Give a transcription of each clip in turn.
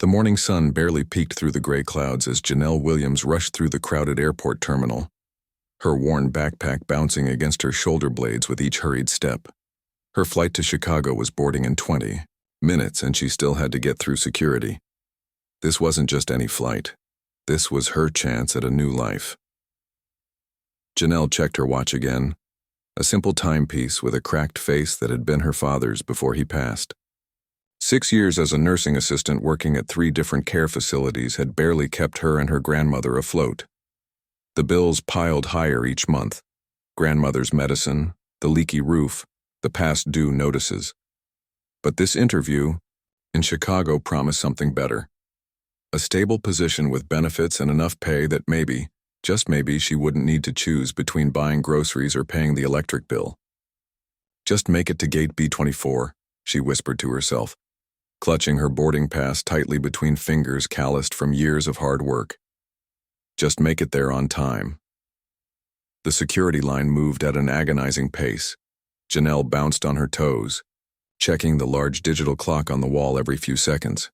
The morning sun barely peeked through the gray clouds as Janelle Williams rushed through the crowded airport terminal, her worn backpack bouncing against her shoulder blades with each hurried step. Her flight to Chicago was boarding in 20 minutes, and she still had to get through security. This wasn't just any flight. This was her chance at a new life. Janelle checked her watch again, a simple timepiece with a cracked face that had been her father's before he passed. 6 years as a nursing assistant working at 3 different care facilities had barely kept her and her grandmother afloat. The bills piled higher each month: grandmother's medicine, the leaky roof, the past due notices. But this interview in Chicago promised something better. A stable position with benefits and enough pay that maybe, just maybe, she wouldn't need to choose between buying groceries or paying the electric bill. Just make it to gate B24, she whispered to herself, clutching her boarding pass tightly between fingers calloused from years of hard work. Just make it there on time. The security line moved at an agonizing pace. Janelle bounced on her toes, checking the large digital clock on the wall every few seconds.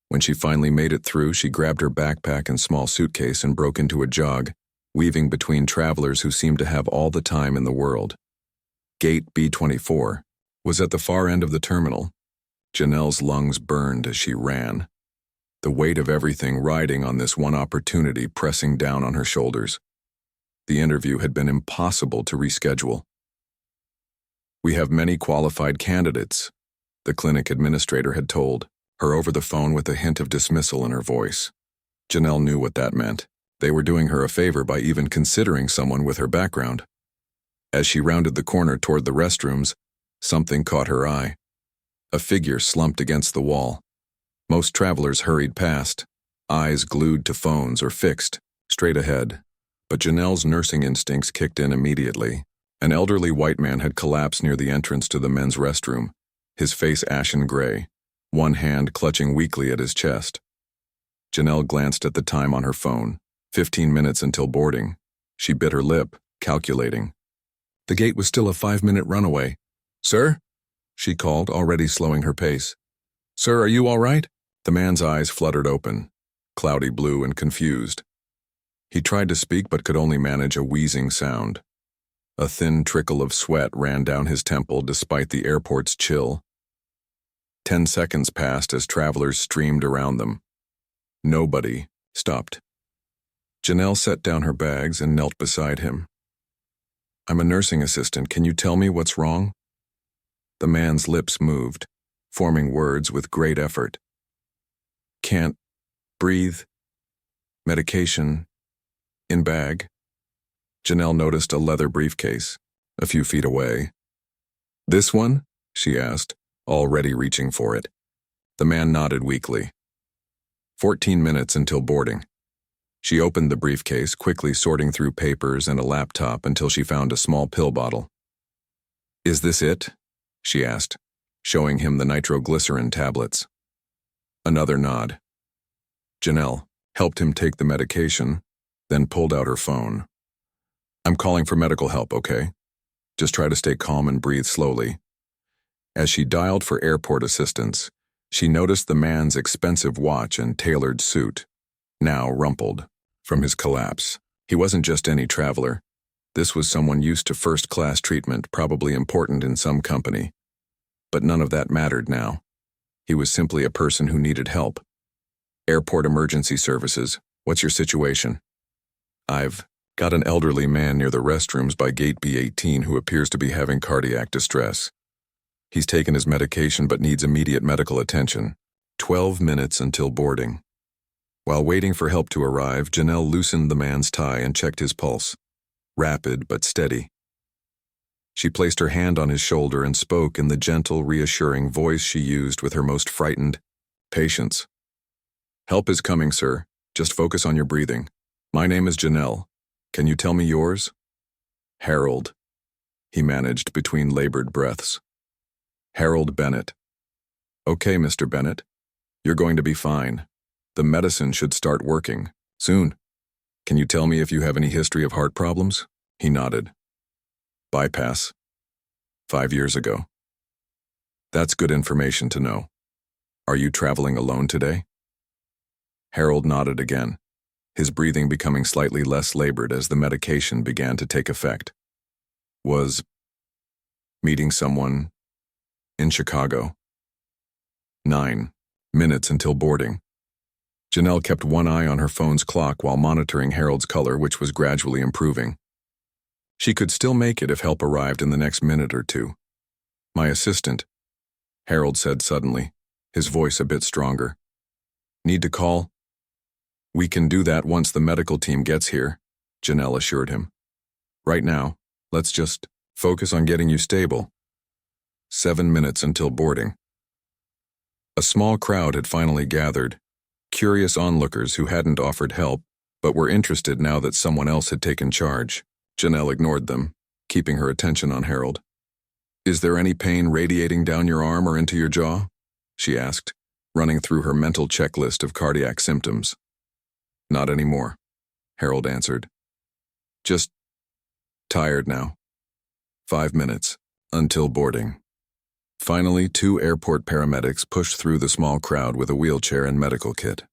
When she finally made it through, she grabbed her backpack and small suitcase and broke into a jog, weaving between travelers who seemed to have all the time in the world. Gate B24 was at the far end of the terminal. Janelle's lungs burned as she ran, the weight of everything riding on this one opportunity pressing down on her shoulders. The interview had been impossible to reschedule. "We have many qualified candidates," the clinic administrator had told her over the phone with a hint of dismissal in her voice. Janelle knew what that meant. They were doing her a favor by even considering someone with her background. As she rounded the corner toward the restrooms, something caught her eye. A figure slumped against the wall. Most travelers hurried past, eyes glued to phones or fixed, straight ahead. But Janelle's nursing instincts kicked in immediately. An elderly white man had collapsed near the entrance to the men's restroom, his face ashen gray, one hand clutching weakly at his chest. Janelle glanced at the time on her phone. 15 minutes until boarding. She bit her lip, calculating. The gate was still a 5-minute run away. "Sir?" she called, already slowing her pace. "Sir, are you all right?" The man's eyes fluttered open, cloudy blue and confused. He tried to speak but could only manage a wheezing sound. A thin trickle of sweat ran down his temple despite the airport's chill. 10 seconds passed as travelers streamed around them. Nobody stopped. Janelle set down her bags and knelt beside him. "I'm a nursing assistant. Can you tell me what's wrong?" The man's lips moved, forming words with great effort. "Can't breathe. Medication. In bag." Janelle noticed a leather briefcase, a few feet away. "This one?" she asked, already reaching for it. The man nodded weakly. 14 minutes until boarding. She opened the briefcase, quickly sorting through papers and a laptop until she found a small pill bottle. "Is this it?" she asked, showing him the nitroglycerin tablets. Another nod. Janelle helped him take the medication, then pulled out her phone. "I'm calling for medical help, okay? Just try to stay calm and breathe slowly." As she dialed for airport assistance, she noticed the man's expensive watch and tailored suit, now rumpled from his collapse. He wasn't just any traveler. This was someone used to first-class treatment, probably important in some company. But none of that mattered now. He was simply a person who needed help. "Airport emergency services, what's your situation?" "I've got an elderly man near the restrooms by gate B18 who appears to be having cardiac distress. He's taken his medication but needs immediate medical attention." 12 minutes until boarding. While waiting for help to arrive, Janelle loosened the man's tie and checked his pulse. Rapid but steady. She placed her hand on his shoulder and spoke in the gentle, reassuring voice she used with her most frightened patients. "Help is coming, sir. Just focus on your breathing. My name is Janelle. Can you tell me yours?" "Harold," he managed between labored breaths. "Harold Bennett." "Okay, Mr. Bennett. You're going to be fine. The medicine should start working soon. Can you tell me if you have any history of heart problems?" He nodded. "Bypass. 5 years ago." "That's good information to know. Are you traveling alone today?" Harold nodded again, his breathing becoming slightly less labored as the medication began to take effect. Was meeting someone in Chicago. 9 minutes until boarding. Janelle kept one eye on her phone's clock while monitoring Harold's color, which was gradually improving. She could still make it if help arrived in the next minute or two. My assistant, Harold said suddenly, his voice a bit stronger. Need to call? We can do that once the medical team gets here, Janelle assured him. Right now, let's just focus on getting you stable. 7 minutes until boarding. A small crowd had finally gathered, curious onlookers who hadn't offered help, but were interested now that someone else had taken charge. Janelle ignored them, keeping her attention on Harold. Is there any pain radiating down your arm or into your jaw? She asked, running through her mental checklist of cardiac symptoms. Not anymore, Harold answered. Just tired now. 5 minutes until boarding. Finally, 2 airport paramedics pushed through the small crowd with a wheelchair and medical kit.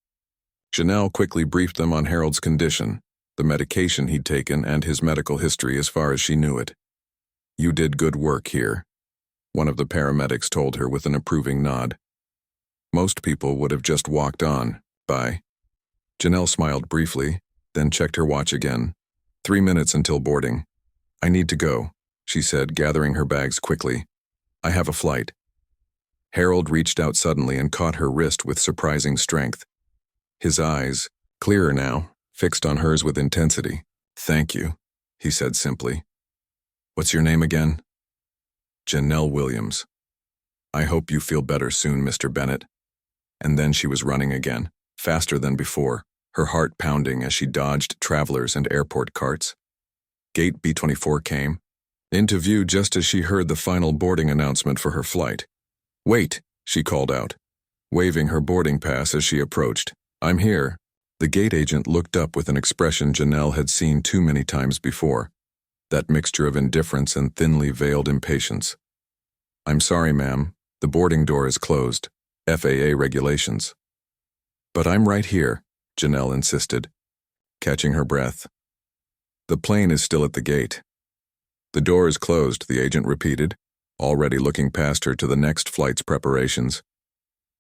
Janelle quickly briefed them on Harold's condition, the medication he'd taken, and his medical history as far as she knew it. You did good work here, one of the paramedics told her with an approving nod. Most people would have just walked on, by. Janelle smiled briefly, then checked her watch again. 3 minutes until boarding. I need to go, she said, gathering her bags quickly. I have a flight. Harold reached out suddenly and caught her wrist with surprising strength. His eyes, clearer now, fixed on hers with intensity. Thank you, he said simply. What's your name again? Janelle Williams. I hope you feel better soon, Mr. Bennett. And then she was running again, faster than before, her heart pounding as she dodged travelers and airport carts. Gate B-24 came into view just as she heard the final boarding announcement for her flight. Wait, she called out, waving her boarding pass as she approached. I'm here. The gate agent looked up with an expression Janelle had seen too many times before, that mixture of indifference and thinly veiled impatience. I'm sorry, ma'am. The boarding door is closed. FAA regulations. But I'm right here, Janelle insisted, catching her breath. The plane is still at the gate. The door is closed, the agent repeated, already looking past her to the next flight's preparations.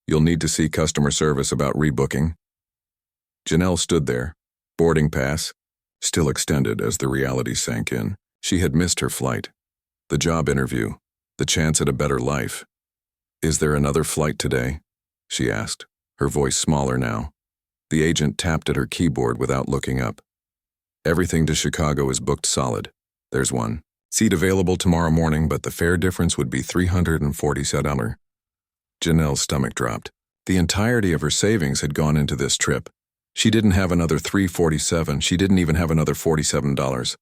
You'll need to see customer service about rebooking. Janelle stood there, boarding pass, still extended as the reality sank in. She had missed her flight, the job interview, the chance at a better life. Is there another flight today? She asked, her voice smaller now. The agent tapped at her keyboard without looking up. Everything to Chicago is booked solid. There's one. Seat available tomorrow morning, but the fare difference would be $347. Janelle's stomach dropped. The entirety of her savings had gone into this trip. She didn't have another $347. She didn't even have another $47.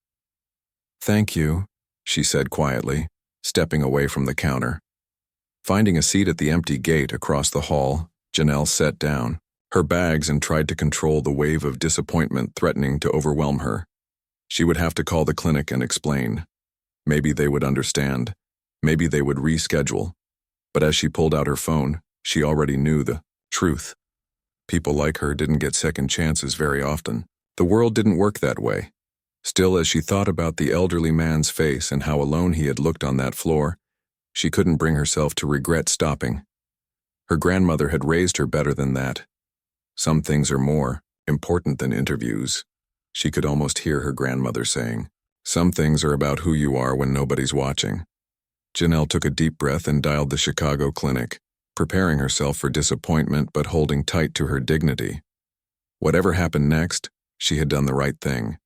Thank you, she said quietly, stepping away from the counter. Finding a seat at the empty gate across the hall, Janelle sat down, her bags, and tried to control the wave of disappointment threatening to overwhelm her. She would have to call the clinic and explain. Maybe they would understand. Maybe they would reschedule. But as she pulled out her phone, she already knew the truth. People like her didn't get second chances very often. The world didn't work that way. Still, as she thought about the elderly man's face and how alone he had looked on that floor, she couldn't bring herself to regret stopping. Her grandmother had raised her better than that. Some things are more important than interviews. She could almost hear her grandmother saying, some things are about who you are when nobody's watching. Janelle took a deep breath and dialed the Chicago clinic, preparing herself for disappointment but holding tight to her dignity. Whatever happened next, she had done the right thing.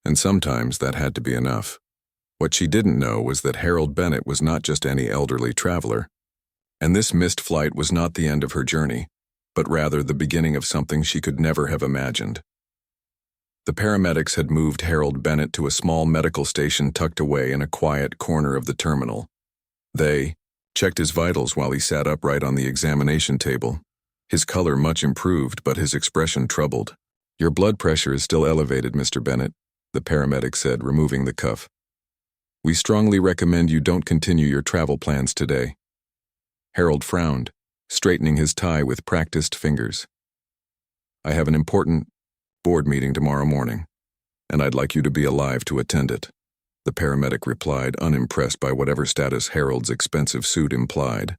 And sometimes that had to be enough. What she didn't know was that Harold Bennett was not just any elderly traveler. And this missed flight was not the end of her journey, but rather the beginning of something she could never have imagined. The paramedics had moved Harold Bennett to a small medical station tucked away in a quiet corner of the terminal. They checked his vitals while he sat upright on the examination table, his color much improved but his expression troubled. Your blood pressure is still elevated, Mr. Bennett, the paramedic said, removing the cuff. We strongly recommend you don't continue your travel plans today. Harold frowned, straightening his tie with practiced fingers. I have an important board meeting tomorrow morning, and I'd like you to be alive to attend it. The paramedic replied, unimpressed by whatever status Harold's expensive suit implied.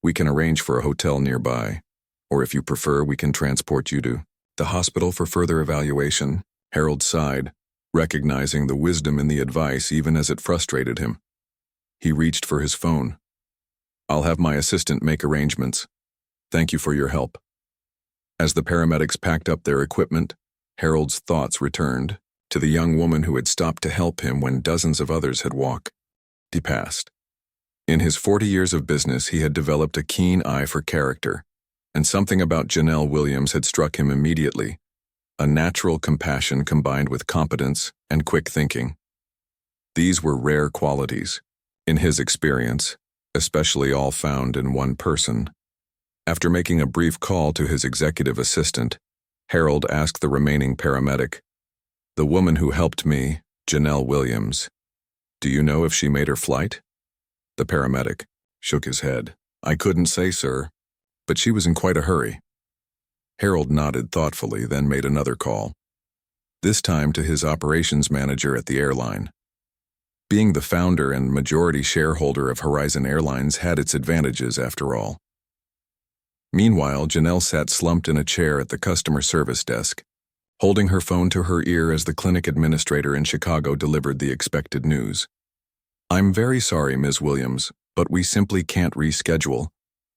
We can arrange for a hotel nearby, or if you prefer, we can transport you to the hospital for further evaluation. Harold sighed, recognizing the wisdom in the advice even as it frustrated him. He reached for his phone. I'll have my assistant make arrangements. Thank you for your help. As the paramedics packed up their equipment, Harold's thoughts returned to the young woman who had stopped to help him when dozens of others had walked past. In his 40 years of business, he had developed a keen eye for character, and something about Janelle Williams had struck him immediately, a natural compassion combined with competence and quick thinking. These were rare qualities, in his experience, especially all found in one person. After making a brief call to his executive assistant, Harold asked the remaining paramedic, "The woman who helped me, Janelle Williams, do you know if she made her flight?" The paramedic shook his head. "I couldn't say, sir, but she was in quite a hurry." Harold nodded thoughtfully, then made another call, this time to his operations manager at the airline. Being the founder and majority shareholder of Horizon Airlines had its advantages, after all. Meanwhile, Janelle sat slumped in a chair at the customer service desk, holding her phone to her ear as the clinic administrator in Chicago delivered the expected news. "I'm very sorry, Ms. Williams, but we simply can't reschedule.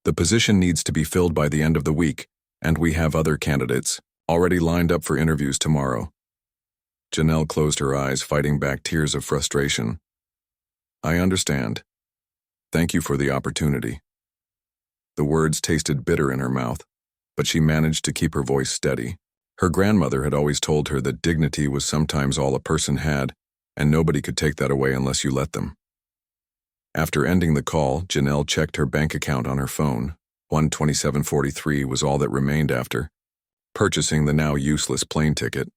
The position needs to be filled by the end of the week, and we have other candidates already lined up for interviews tomorrow." Janelle closed her eyes, fighting back tears of frustration. "I understand. Thank you for the opportunity." The words tasted bitter in her mouth, but she managed to keep her voice steady. Her grandmother had always told her that dignity was sometimes all a person had, and nobody could take that away unless you let them. After ending the call, Janelle checked her bank account on her phone. $127.43 was all that remained after purchasing the now useless plane ticket.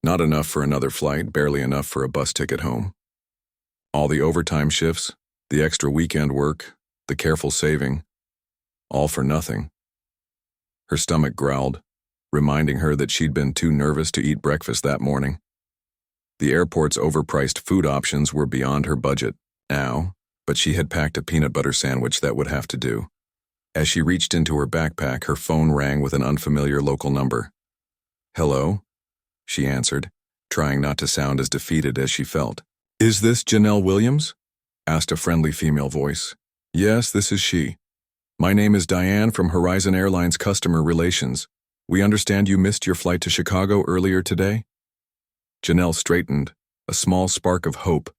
Not enough for another flight, barely enough for a bus ticket home. All the overtime shifts, the extra weekend work, the careful saving, all for nothing. Her stomach growled, reminding her that she'd been too nervous to eat breakfast that morning. The airport's overpriced food options were beyond her budget now, but she had packed a peanut butter sandwich that would have to do. As she reached into her backpack, her phone rang with an unfamiliar local number. "Hello?" she answered, trying not to sound as defeated as she felt. "Is this Janelle Williams?" asked a friendly female voice. "Yes, this is she. My name is Diane from Horizon Airlines Customer Relations. We understand you missed your flight to Chicago earlier today?" Janelle straightened, a small spark of hope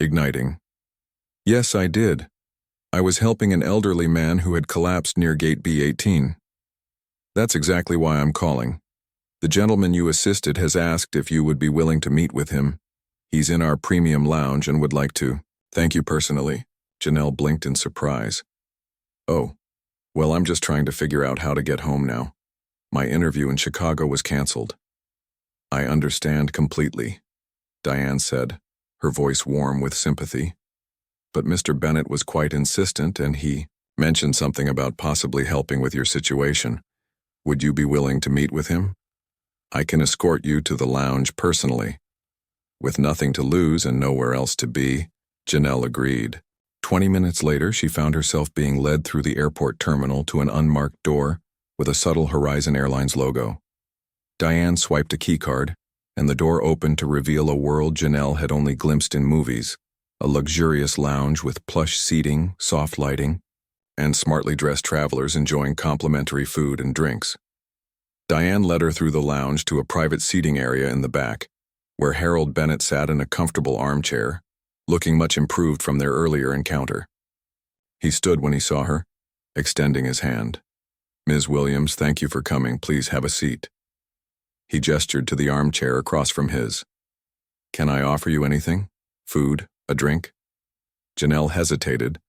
igniting. "Yes, I did. I was helping an elderly man who had collapsed near gate B18. That's exactly why I'm calling. The gentleman you assisted has asked if you would be willing to meet with him. He's in our premium lounge and would like to thank you personally." Janelle blinked in surprise. "Oh, well, I'm just trying to figure out how to get home now. My interview in Chicago was canceled." "I understand completely," Diane said, her voice warm with sympathy. "But Mr. Bennett was quite insistent, and he mentioned something about possibly helping with your situation. Would you be willing to meet with him? I can escort you to the lounge personally." With nothing to lose and nowhere else to be, Janelle agreed. 20 minutes later, she found herself being led through the airport terminal to an unmarked door with a subtle Horizon Airlines logo. Diane swiped a keycard, and the door opened to reveal a world Janelle had only glimpsed in movies, a luxurious lounge with plush seating, soft lighting, and smartly dressed travelers enjoying complimentary food and drinks. Diane led her through the lounge to a private seating area in the back, where Harold Bennett sat in a comfortable armchair, looking much improved from their earlier encounter. He stood when he saw her, extending his hand. "Ms. Williams, thank you for coming. Please have a seat." He gestured to the armchair across from his. "Can I offer you anything? Food? A drink?" Janelle hesitated,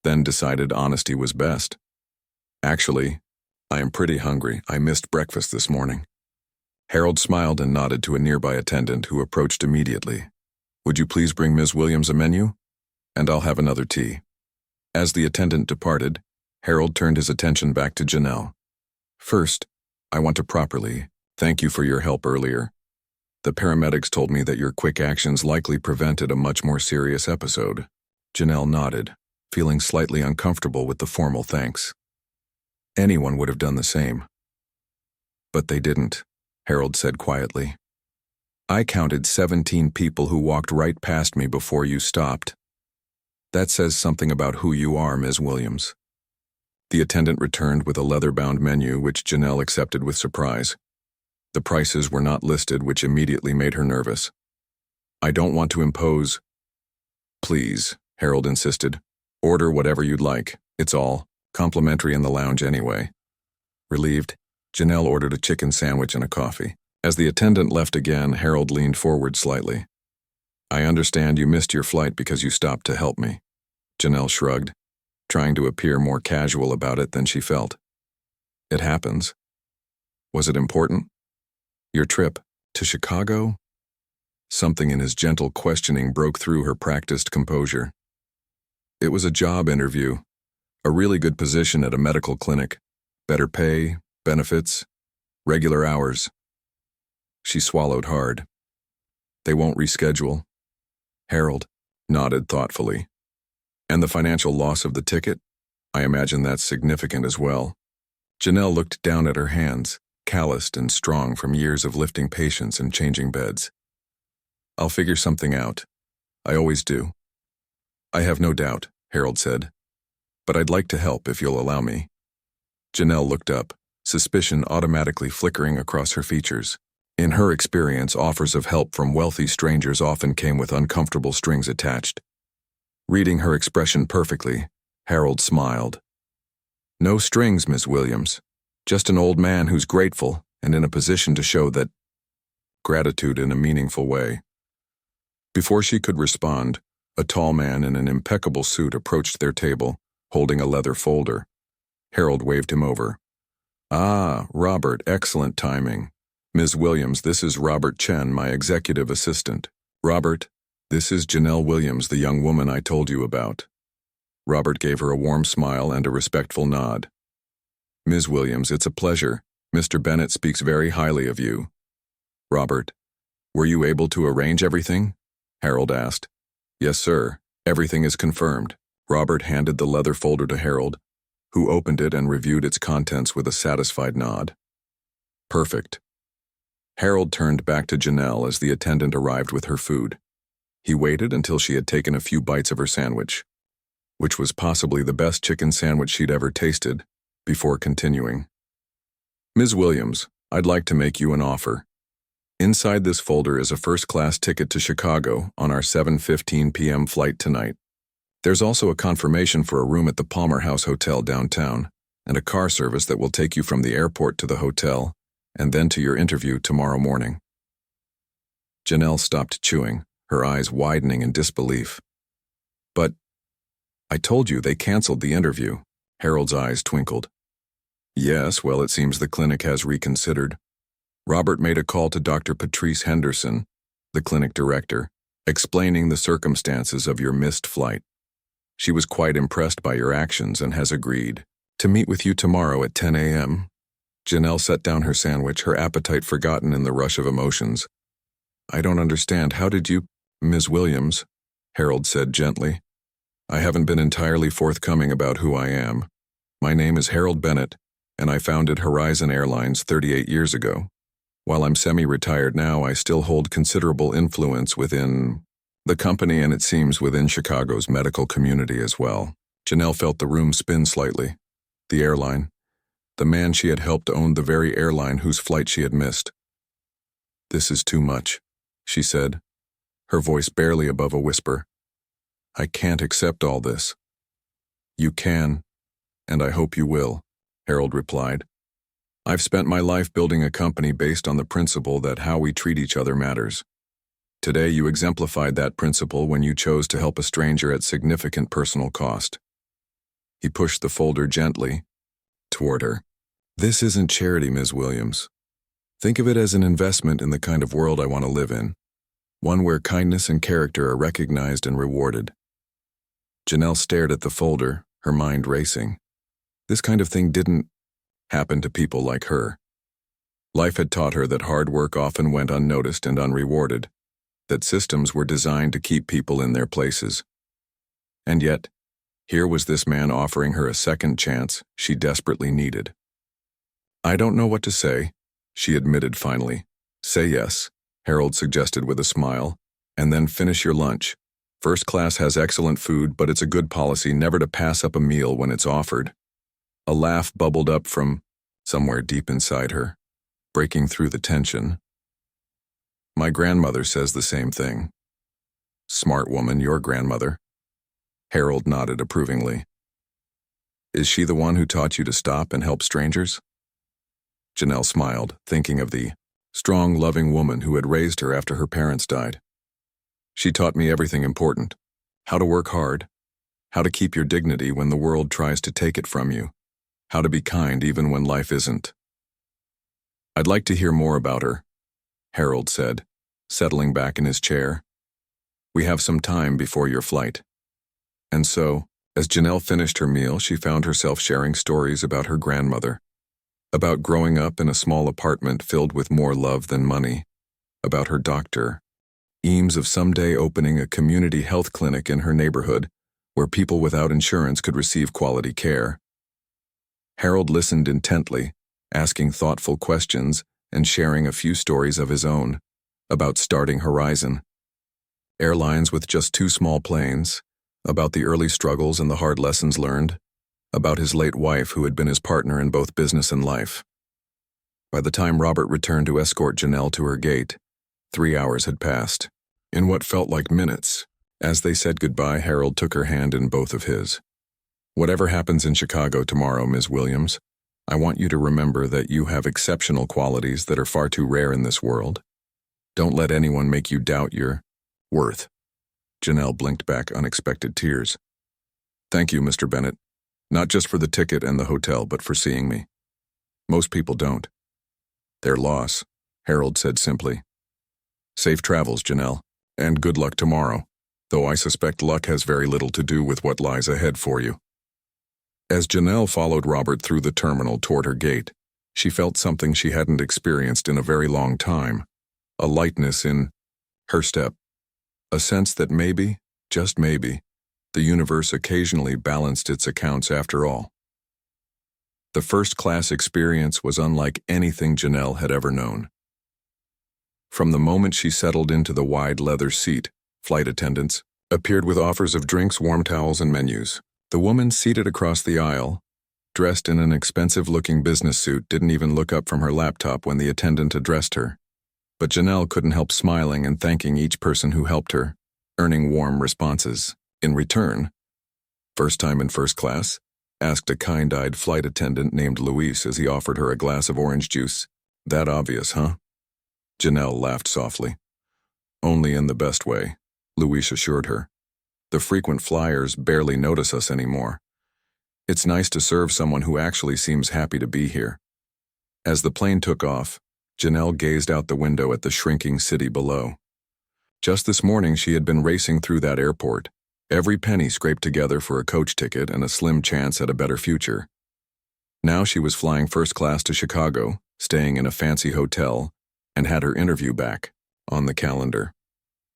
then decided honesty was best. "Actually, I am pretty hungry. I missed breakfast this morning." Harold smiled and nodded to a nearby attendant who approached immediately. "Would you please bring Ms. Williams a menu? And I'll have another tea." As the attendant departed, Harold turned his attention back to Janelle. "First, I want to properly thank you for your help earlier. The paramedics told me that your quick actions likely prevented a much more serious episode. Janelle nodded, feeling slightly uncomfortable with the formal thanks. Anyone would have done the same. But they didn't, Harold said quietly. I counted 17 people who walked right past me before you stopped. That says something about who you are, Ms. Williams. The attendant returned with a leather-bound menu, which Janelle accepted with surprise. The prices were not listed, which immediately made her nervous. I don't want to impose. Please, Harold insisted. Order whatever you'd like. It's all complimentary in the lounge anyway. Relieved, Janelle ordered a chicken sandwich and a coffee. As the attendant left again, Harold leaned forward slightly. I understand you missed your flight because you stopped to help me. Janelle shrugged, trying to appear more casual about it than she felt. It happens. Was it important? Your trip to Chicago? Something in his gentle questioning broke through her practiced composure. It was a job interview, a really good position at a medical clinic, better pay, benefits, regular hours. She swallowed hard. They won't reschedule. Harold nodded thoughtfully. And the financial loss of the ticket? I imagine that's significant as well. Janelle looked down at her hands, calloused and strong from years of lifting patients and changing beds. I'll figure something out. I always do. I have no doubt, Harold said. But I'd like to help if you'll allow me. Janelle looked up, suspicion automatically flickering across her features. In her experience, offers of help from wealthy strangers often came with uncomfortable strings attached. Reading her expression perfectly, Harold smiled. No strings, Miss Williams. Just an old man who's grateful and in a position to show that gratitude in a meaningful way. Before she could respond, a tall man in an impeccable suit approached their table, holding a leather folder. Harold waved him over. Ah, Robert, excellent timing. Ms. Williams, this is Robert Chen, my executive assistant. Robert, this is Janelle Williams, the young woman I told you about. Robert gave her a warm smile and a respectful nod. Ms. Williams, it's a pleasure. Mr. Bennett speaks very highly of you. Robert, were you able to arrange everything? Harold asked. Yes, sir. Everything is confirmed. Robert handed the leather folder to Harold, who opened it and reviewed its contents with a satisfied nod. Perfect. Harold turned back to Janelle as the attendant arrived with her food. He waited until she had taken a few bites of her sandwich, which was possibly the best chicken sandwich she'd ever tasted, before continuing. Ms. Williams, I'd like to make you an offer. Inside this folder is a first-class ticket to Chicago on our 7:15 p.m. flight tonight. There's also a confirmation for a room at the Palmer House Hotel downtown, and a car service that will take you from the airport to the hotel, and then to your interview tomorrow morning. Janelle stopped chewing, her eyes widening in disbelief. But I told you they canceled the interview. Harold's eyes twinkled. Yes, well, it seems the clinic has reconsidered. Robert made a call to Dr. Patrice Henderson, the clinic director, explaining the circumstances of your missed flight. She was quite impressed by your actions and has agreed to meet with you tomorrow at 10 a.m. Janelle set down her sandwich, her appetite forgotten in the rush of emotions. I don't understand. How did you... Ms. Williams, Harold said gently. I haven't been entirely forthcoming about who I am. My name is Harold Bennett, and I founded Horizon Airlines 38 years ago. While I'm semi-retired now, I still hold considerable influence within the company and it seems within Chicago's medical community as well. Janelle felt the room spin slightly. The airline. The man she had helped owned the very airline whose flight she had missed. This is too much, she said, her voice barely above a whisper. I can't accept all this. You can, and I hope you will, Harold replied. I've spent my life building a company based on the principle that how we treat each other matters. Today you exemplified that principle when you chose to help a stranger at significant personal cost. He pushed the folder gently toward her. This isn't charity, Ms. Williams. Think of it as an investment in the kind of world I want to live in, one where kindness and character are recognized and rewarded. Janelle stared at the folder, her mind racing. This kind of thing didn't happen to people like her. Life had taught her that hard work often went unnoticed and unrewarded, that systems were designed to keep people in their places. And yet, here was this man offering her a second chance she desperately needed. "I don't know what to say," she admitted finally. "Say yes," Harold suggested with a smile, "and then finish your lunch. First class has excellent food, but it's a good policy never to pass up a meal when it's offered." A laugh bubbled up from somewhere deep inside her, breaking through the tension. "My grandmother says the same thing." "Smart woman, your grandmother." Harold nodded approvingly. "Is she the one who taught you to stop and help strangers?" Janelle smiled, thinking of the strong, loving woman who had raised her after her parents died. "She taught me everything important. How to work hard, how to keep your dignity when the world tries to take it from you, how to be kind even when life isn't." "I'd like to hear more about her," Harold said, settling back in his chair. "We have some time before your flight." And so, as Janelle finished her meal, she found herself sharing stories about her grandmother, about growing up in a small apartment filled with more love than money, about her doctor, dreams of someday opening a community health clinic in her neighborhood where people without insurance could receive quality care. Harold listened intently, asking thoughtful questions and sharing a few stories of his own, about starting Horizon Airlines with just 2 small planes, about the early struggles and the hard lessons learned, about his late wife who had been his partner in both business and life. By the time Robert returned to escort Janelle to her gate, 3 hours had passed. In what felt like minutes, as they said goodbye, Harold took her hand in both of his. "Whatever happens in Chicago tomorrow, Ms. Williams, I want you to remember that you have exceptional qualities that are far too rare in this world. Don't let anyone make you doubt your worth." Janelle blinked back unexpected tears. "Thank you, Mr. Bennett. Not just for the ticket and the hotel, but for seeing me. Most people don't." "Their loss," Harold said simply. "Safe travels, Janelle, and good luck tomorrow, though I suspect luck has very little to do with what lies ahead for you." As Janelle followed Robert through the terminal toward her gate, she felt something she hadn't experienced in a very long time, a lightness in her step, a sense that maybe, just maybe, the universe occasionally balanced its accounts after all. The first-class experience was unlike anything Janelle had ever known. From the moment she settled into the wide leather seat, flight attendants appeared with offers of drinks, warm towels, and menus. The woman seated across the aisle, dressed in an expensive-looking business suit, didn't even look up from her laptop when the attendant addressed her. But Janelle couldn't help smiling and thanking each person who helped her, earning warm responses. In return, "First time in first class?" asked a kind-eyed flight attendant named Luis as he offered her a glass of orange juice. "That obvious, huh?" Janelle laughed softly. "Only in the best way," Luis assured her. "The frequent flyers barely notice us anymore. It's nice to serve someone who actually seems happy to be here." As the plane took off, Janelle gazed out the window at the shrinking city below. Just this morning she had been racing through that airport, every penny scraped together for a coach ticket and a slim chance at a better future. Now she was flying first class to Chicago, staying in a fancy hotel, and had her interview back, on the calendar.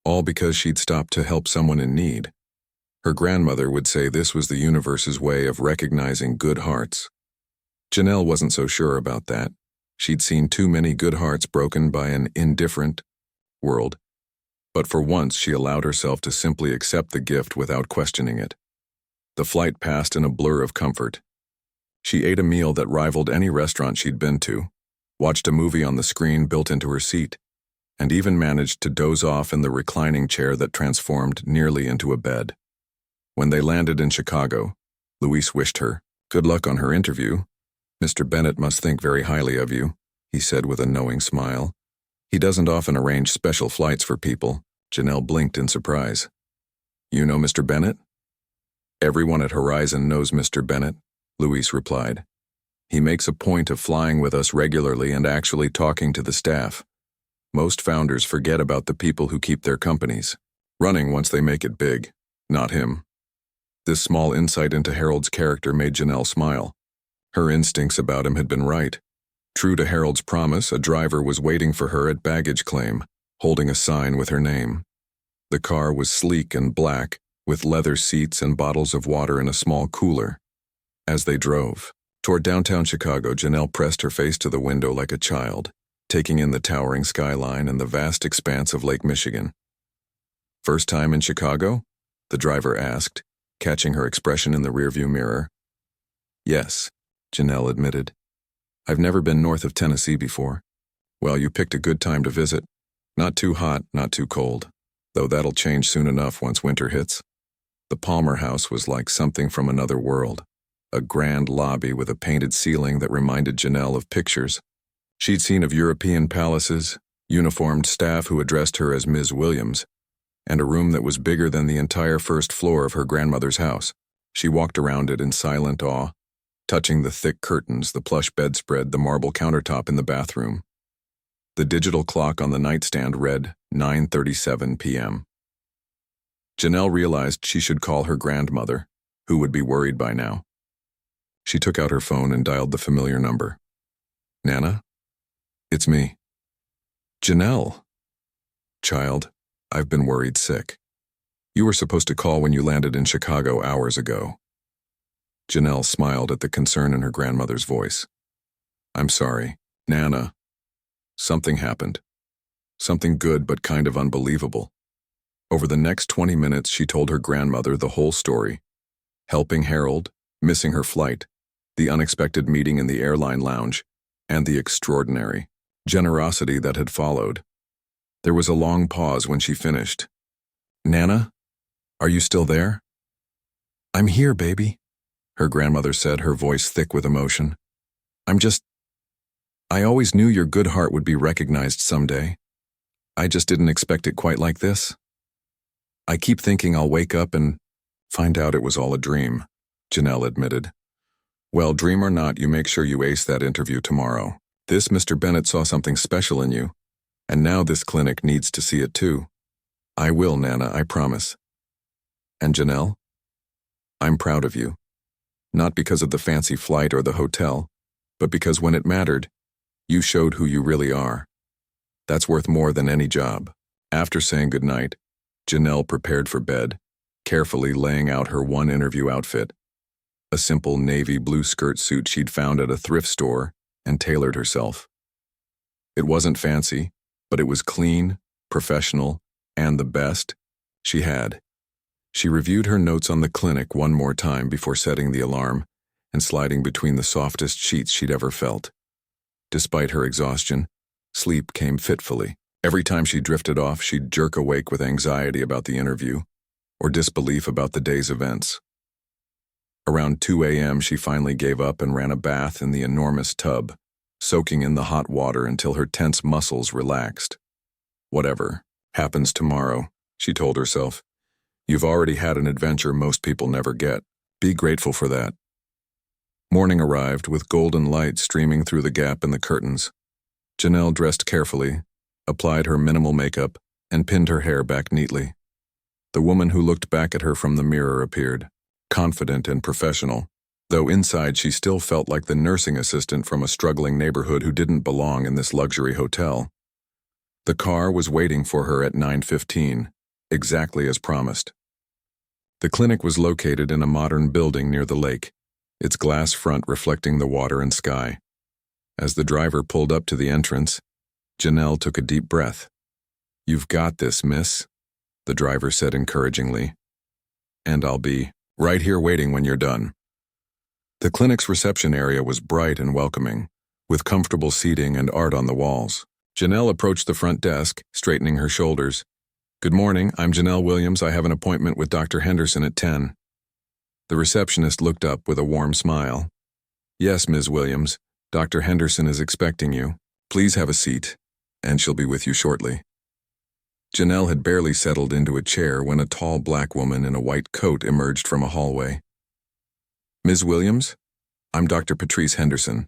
All because she'd stopped to help someone in need. Her grandmother would say this was the universe's way of recognizing good hearts. Janelle wasn't so sure about that. She'd seen too many good hearts broken by an indifferent world. But for once she allowed herself to simply accept the gift without questioning it. The flight passed in a blur of comfort. She ate a meal that rivaled any restaurant she'd been to, watched a movie on the screen built into her seat, and even managed to doze off in the reclining chair that transformed nearly into a bed. When they landed in Chicago, Luis wished her good luck on her interview. "Mr. Bennett must think very highly of you," he said with a knowing smile. "He doesn't often arrange special flights for people." Janelle blinked in surprise. "You know Mr. Bennett?" "Everyone at Horizon knows Mr. Bennett," Luis replied. "He makes a point of flying with us regularly and actually talking to the staff. Most founders forget about the people who keep their companies running once they make it big, not him." This small insight into Harold's character made Janelle smile. Her instincts about him had been right. True to Harold's promise, a driver was waiting for her at baggage claim, holding a sign with her name. The car was sleek and black, with leather seats and bottles of water in a small cooler. As they drove toward downtown Chicago, Janelle pressed her face to the window like a child, taking in the towering skyline and the vast expanse of Lake Michigan. "First time in Chicago?" the driver asked, catching her expression in the rearview mirror. "Yes," Janelle admitted. "I've never been north of Tennessee before." "Well, you picked a good time to visit. Not too hot, not too cold, though that'll change soon enough once winter hits." The Palmer House was like something from another world, a grand lobby with a painted ceiling that reminded Janelle of pictures she'd seen of European palaces, uniformed staff who addressed her as Ms. Williams, and a room that was bigger than the entire first floor of her grandmother's house. She walked around it in silent awe, touching the thick curtains, the plush bedspread, the marble countertop in the bathroom. The digital clock on the nightstand read 9:37 p.m. Janelle realized she should call her grandmother, who would be worried by now. She took out her phone and dialed the familiar number. "Nana? It's me." "Janelle." "Child, I've been worried sick. You were supposed to call when you landed in Chicago hours ago." Janelle smiled at the concern in her grandmother's voice. "I'm sorry, Nana. Something happened. Something good but kind of unbelievable." Over the next 20 minutes, she told her grandmother the whole story. Helping Harold, missing her flight, the unexpected meeting in the airline lounge, and the extraordinary generosity that had followed. There was a long pause when she finished. "Nana, are you still there?" "I'm here, baby," her grandmother said, her voice thick with emotion. I always knew your good heart would be recognized someday. I just didn't expect it quite like this. I keep thinking I'll wake up and find out it was all a dream," Janelle admitted. "Well, dream or not, you make sure you ace that interview tomorrow. This Mr. Bennett saw something special in you, and now this clinic needs to see it too." "I will, Nana, I promise." "And Janelle, I'm proud of you. Not because of the fancy flight or the hotel, but because when it mattered, you showed who you really are. That's worth more than any job." After saying goodnight, Janelle prepared for bed, carefully laying out her one interview outfit, a simple navy blue skirt suit she'd found at a thrift store and tailored herself. It wasn't fancy, but it was clean, professional, and the best she had. She reviewed her notes on the clinic one more time before setting the alarm and sliding between the softest sheets she'd ever felt. Despite her exhaustion, sleep came fitfully. Every time she drifted off, she'd jerk awake with anxiety about the interview or disbelief about the day's events. Around 2 a.m., she finally gave up and ran a bath in the enormous tub, soaking in the hot water until her tense muscles relaxed. "Whatever happens tomorrow," she told herself. "You've already had an adventure most people never get. Be grateful for that." Morning arrived with golden light streaming through the gap in the curtains. Janelle dressed carefully, applied her minimal makeup, and pinned her hair back neatly. The woman who looked back at her from the mirror appeared, confident and professional, though inside she still felt like the nursing assistant from a struggling neighborhood who didn't belong in this luxury hotel. The car was waiting for her at 9:15, exactly as promised. The clinic was located in a modern building near the lake, its glass front reflecting the water and sky. As the driver pulled up to the entrance, Janelle took a deep breath. "You've got this, miss," the driver said encouragingly. "And I'll be right here waiting when you're done." The clinic's reception area was bright and welcoming, with comfortable seating and art on the walls. Janelle approached the front desk, straightening her shoulders. "Good morning, I'm Janelle Williams. I have an appointment with Dr. Henderson at 10. The receptionist looked up with a warm smile. "Yes, Ms. Williams, Dr. Henderson is expecting you. Please have a seat, and she'll be with you shortly." Janelle had barely settled into a chair when a tall black woman in a white coat emerged from a hallway. "Ms. Williams, I'm Dr. Patrice Henderson.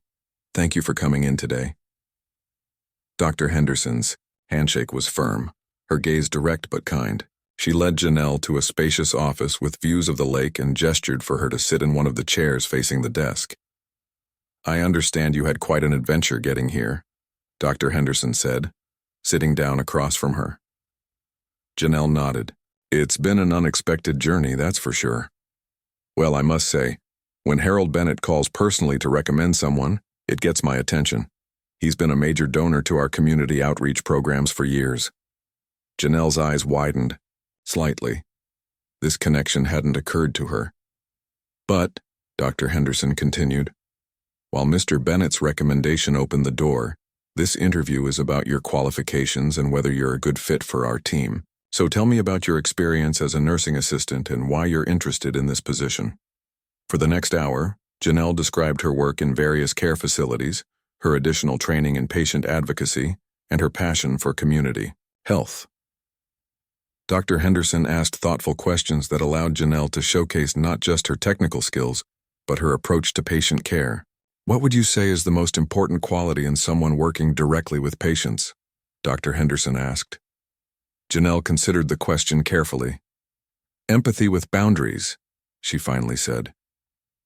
Thank you for coming in today." Dr. Henderson's handshake was firm, her gaze direct but kind. She led Janelle to a spacious office with views of the lake and gestured for her to sit in one of the chairs facing the desk. I understand you had quite an adventure getting here, Dr. Henderson said, sitting down across from her. Janelle nodded. It's been an unexpected journey, that's for sure. Well, I must say, when Harold Bennett calls personally to recommend someone, it gets my attention. He's been a major donor to our community outreach programs for years. Janelle's eyes widened, slightly. This connection hadn't occurred to her. But, Dr. Henderson continued, while Mr. Bennett's recommendation opened the door, this interview is about your qualifications and whether you're a good fit for our team. So tell me about your experience as a nursing assistant and why you're interested in this position. For the next hour, Janelle described her work in various care facilities, her additional training in patient advocacy, and her passion for community health. Dr. Henderson asked thoughtful questions that allowed Janelle to showcase not just her technical skills, but her approach to patient care. What would you say is the most important quality in someone working directly with patients? Dr. Henderson asked. Janelle considered the question carefully. Empathy with boundaries, she finally said.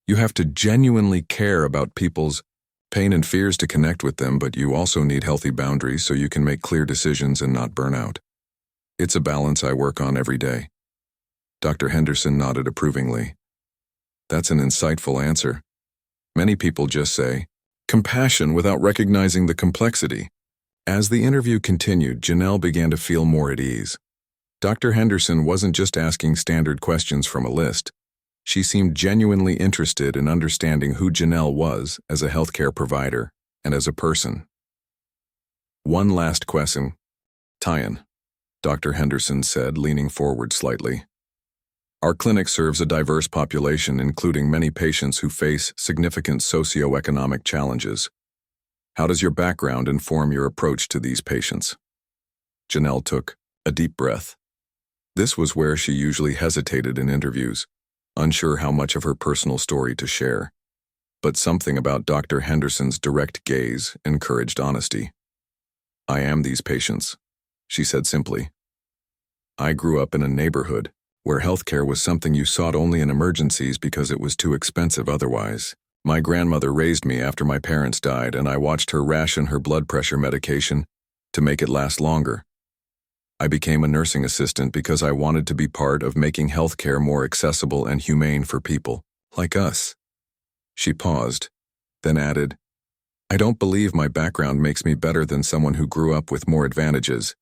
You have to genuinely care about people's pain and fears to connect with them, but you also need healthy boundaries so you can make clear decisions and not burn out. It's a balance I work on every day. Dr. Henderson nodded approvingly. That's an insightful answer. Many people just say, compassion without recognizing the complexity. As the interview continued, Janelle began to feel more at ease. Dr. Henderson wasn't just asking standard questions from a list. She seemed genuinely interested in understanding who Janelle was as a healthcare provider and as a person. One last question. Tyan, Dr. Henderson said, leaning forward slightly. Our clinic serves a diverse population, including many patients who face significant socioeconomic challenges. How does your background inform your approach to these patients? Janelle took a deep breath. This was where she usually hesitated in interviews, unsure how much of her personal story to share. But something about Dr. Henderson's direct gaze encouraged honesty. I am these patients, she said simply. I grew up in a neighborhood where healthcare was something you sought only in emergencies because it was too expensive otherwise. My grandmother raised me after my parents died, and I watched her ration her blood pressure medication to make it last longer. I became a nursing assistant because I wanted to be part of making healthcare more accessible and humane for people like us. She paused, then added, I don't believe my background makes me better than someone who grew up with more advantages,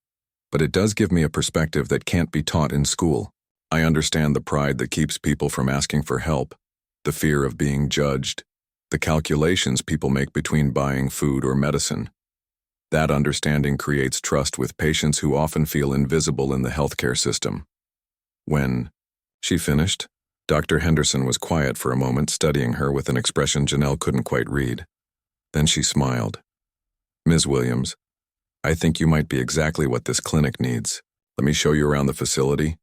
but it does give me a perspective that can't be taught in school. I understand the pride that keeps people from asking for help, the fear of being judged, the calculations people make between buying food or medicine. That understanding creates trust with patients who often feel invisible in the healthcare system. When she finished, Dr. Henderson was quiet for a moment, studying her with an expression Janelle couldn't quite read. Then she smiled. Ms. Williams, I think you might be exactly what this clinic needs. Let me show you around the facility,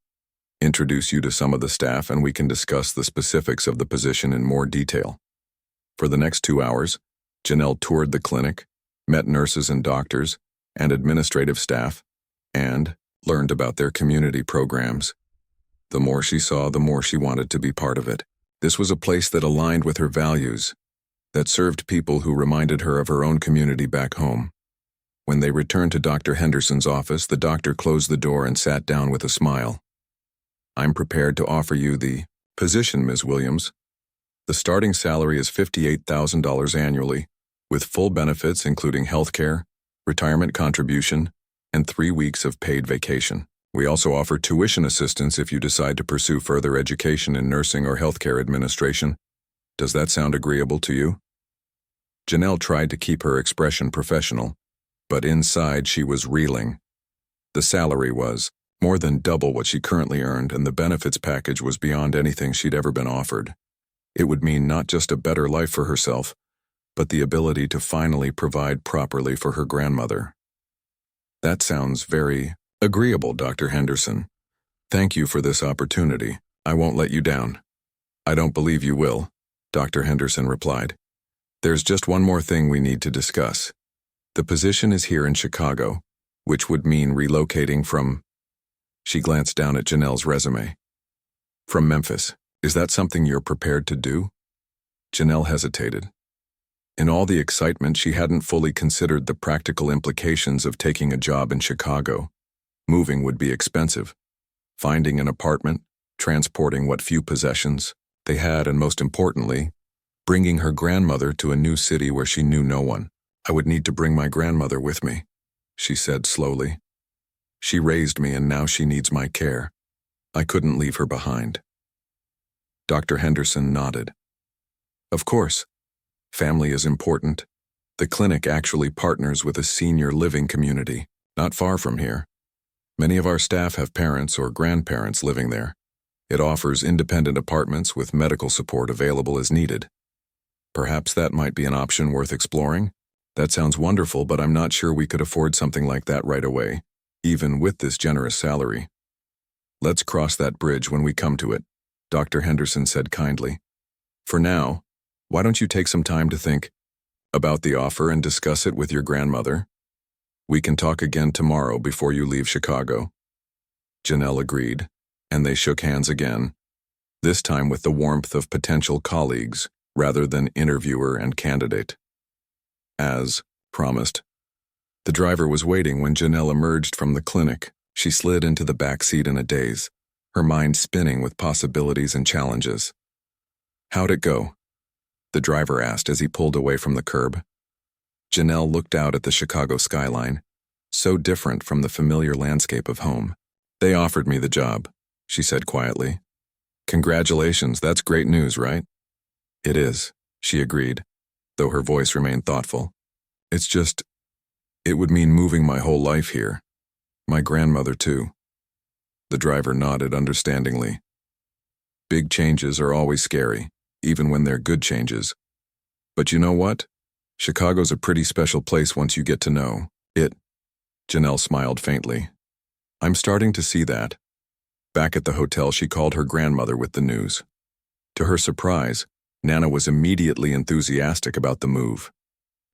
introduce you to some of the staff, and we can discuss the specifics of the position in more detail. For the next 2 hours, Janelle toured the clinic, met nurses and doctors, and administrative staff, and learned about their community programs. The more she saw, the more she wanted to be part of it. This was a place that aligned with her values, that served people who reminded her of her own community back home. When they returned to Dr. Henderson's office, the doctor closed the door and sat down with a smile. I'm prepared to offer you the position, Ms. Williams. The starting salary is $58,000 annually, with full benefits including health care, retirement contribution, and 3 weeks of paid vacation. We also offer tuition assistance if you decide to pursue further education in nursing or healthcare administration. Does that sound agreeable to you? Janelle tried to keep her expression professional, but inside she was reeling. The salary was more than double what she currently earned, and the benefits package was beyond anything she'd ever been offered. It would mean not just a better life for herself, but the ability to finally provide properly for her grandmother. That sounds very agreeable, Dr. Henderson. Thank you for this opportunity. I won't let you down. I don't believe you will, Dr. Henderson replied. There's just one more thing we need to discuss. The position is here in Chicago, which would mean relocating from... She glanced down at Janelle's resume. From Memphis. Is that something you're prepared to do? Janelle hesitated. In all the excitement, she hadn't fully considered the practical implications of taking a job in Chicago. Moving would be expensive. Finding an apartment, transporting what few possessions they had, and most importantly, bringing her grandmother to a new city where she knew no one. "I would need to bring my grandmother with me," she said slowly. "She raised me and now she needs my care. I couldn't leave her behind." Dr. Henderson nodded. "Of course. Family is important. The clinic actually partners with a senior living community, not far from here. Many of our staff have parents or grandparents living there. It offers independent apartments with medical support available as needed. Perhaps that might be an option worth exploring. That sounds wonderful, but I'm not sure we could afford something like that right away, even with this generous salary." "Let's cross that bridge when we come to it," Dr. Henderson said kindly. "For now, why don't you take some time to think about the offer and discuss it with your grandmother? We can talk again tomorrow before you leave Chicago." Janelle agreed, and they shook hands again, this time with the warmth of potential colleagues rather than interviewer and candidate. As promised, the driver was waiting when Janelle emerged from the clinic. She slid into the back seat in a daze, her mind spinning with possibilities and challenges. "How'd it go?" the driver asked as he pulled away from the curb. Janelle looked out at the Chicago skyline, so different from the familiar landscape of home. "They offered me the job," she said quietly. "Congratulations, that's great news, right?" "It is," she agreed, though her voice remained thoughtful. "It's just, it would mean moving my whole life here. My grandmother, too." The driver nodded understandingly. "Big changes are always scary, even when they're good changes. But you know what? Chicago's a pretty special place once you get to know it." Janelle smiled faintly. "I'm starting to see that." Back at the hotel, she called her grandmother with the news. To her surprise, Nana was immediately enthusiastic about the move.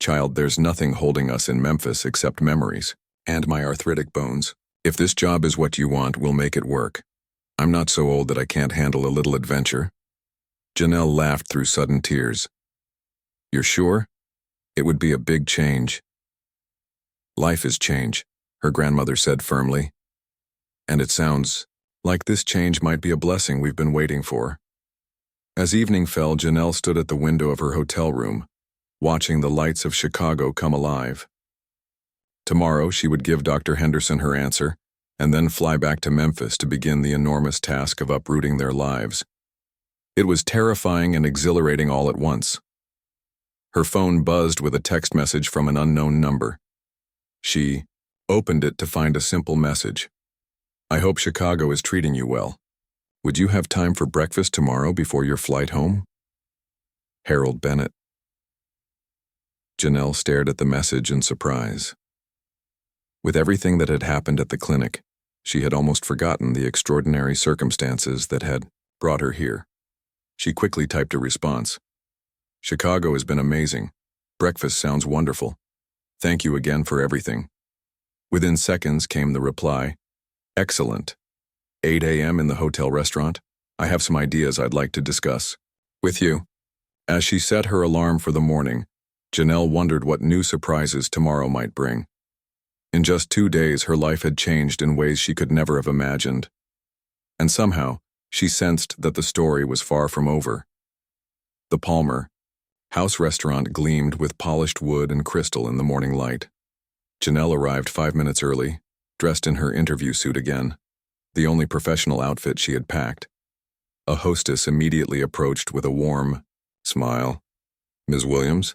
"Child, there's nothing holding us in Memphis except memories and my arthritic bones. If this job is what you want, we'll make it work. I'm not so old that I can't handle a little adventure." Janelle laughed through sudden tears. "You're sure? It would be a big change." "Life is change," her grandmother said firmly. "And it sounds like this change might be a blessing we've been waiting for." As evening fell, Janelle stood at the window of her hotel room, watching the lights of Chicago come alive. Tomorrow, she would give Dr. Henderson her answer, and then fly back to Memphis to begin the enormous task of uprooting their lives. It was terrifying and exhilarating all at once. Her phone buzzed with a text message from an unknown number. She opened it to find a simple message. "I hope Chicago is treating you well. Would you have time for breakfast tomorrow before your flight home? Harold Bennett." Janelle stared at the message in surprise. With everything that had happened at the clinic, she had almost forgotten the extraordinary circumstances that had brought her here. She quickly typed a response. "Chicago has been amazing. Breakfast sounds wonderful. Thank you again for everything." Within seconds came the reply, "Excellent. 8 a.m. in the hotel restaurant. I have some ideas I'd like to discuss with you." As she set her alarm for the morning, Janelle wondered what new surprises tomorrow might bring. In just 2 days, her life had changed in ways she could never have imagined. And somehow, she sensed that the story was far from over. The Palmer House restaurant gleamed with polished wood and crystal in the morning light. Janelle arrived 5 minutes early, dressed in her interview suit again, the only professional outfit she had packed. A hostess immediately approached with a warm smile. "Ms. Williams,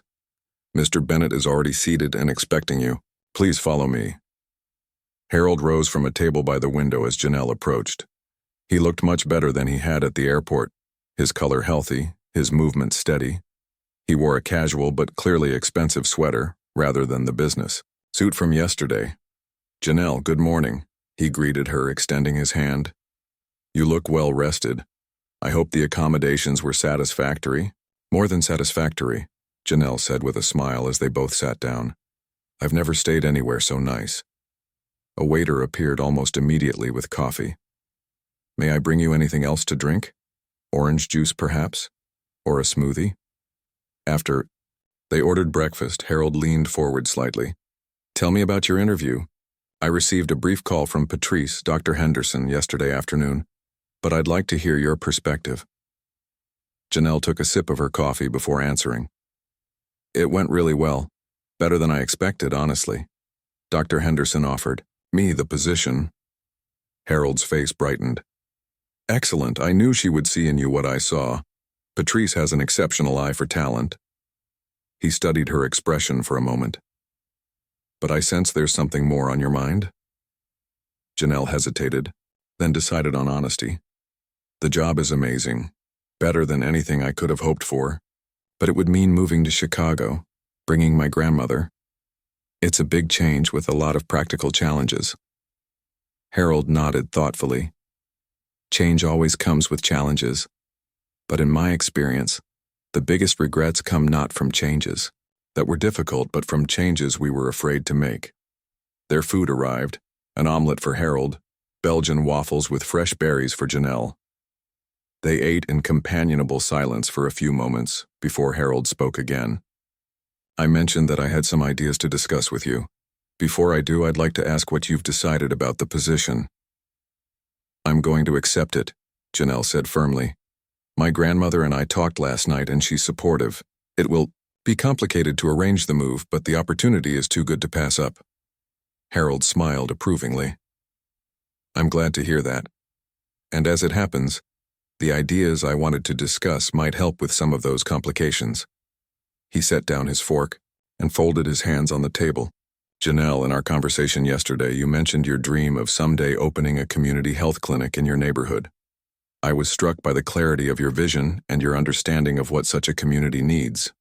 Mr. Bennett is already seated and expecting you. Please follow me." Harold rose from a table by the window as Janelle approached. He looked much better than he had at the airport, his color healthy, his movement steady. He wore a casual but clearly expensive sweater, rather than the business suit from yesterday. "Janelle, good morning," he greeted her, extending his hand. "You look well rested. I hope the accommodations were satisfactory." "More than satisfactory," Janelle said with a smile as they both sat down. "I've never stayed anywhere so nice." A waiter appeared almost immediately with coffee. "May I bring you anything else to drink? Orange juice, perhaps? Or a smoothie?" After They ordered breakfast. Harold leaned forward slightly. Tell me about your interview. I received a brief call from Patrice, Dr. Henderson, yesterday afternoon, but I'd like to hear your perspective. Janelle took a sip of her coffee before answering. It went really well. Better than I expected, honestly. Dr. Henderson offered me the position. Harold's face brightened. Excellent. I knew she would see in you what I saw. Patrice has an exceptional eye for talent. He studied her expression for a moment. But I sense there's something more on your mind. Janelle hesitated, then decided on honesty. The job is amazing, better than anything I could have hoped for, but it would mean moving to Chicago, bringing my grandmother. It's a big change with a lot of practical challenges. Harold nodded thoughtfully. Change always comes with challenges, but in my experience, the biggest regrets come not from changes that were difficult, but from changes we were afraid to make. Their food arrived, an omelet for Harold, Belgian waffles with fresh berries for Janelle. They ate in companionable silence for a few moments before Harold spoke again. I mentioned that I had some ideas to discuss with you. Before I do, I'd like to ask what you've decided about the position. I'm going to accept it, Janelle said firmly. My grandmother and I talked last night and she's supportive. It will be complicated to arrange the move, but the opportunity is too good to pass up. Harold smiled approvingly. I'm glad to hear that. And as it happens, the ideas I wanted to discuss might help with some of those complications. He set down his fork and folded his hands on the table. Janelle, in our conversation yesterday, you mentioned your dream of someday opening a community health clinic in your neighborhood. I was struck by the clarity of your vision and your understanding of what such a community needs.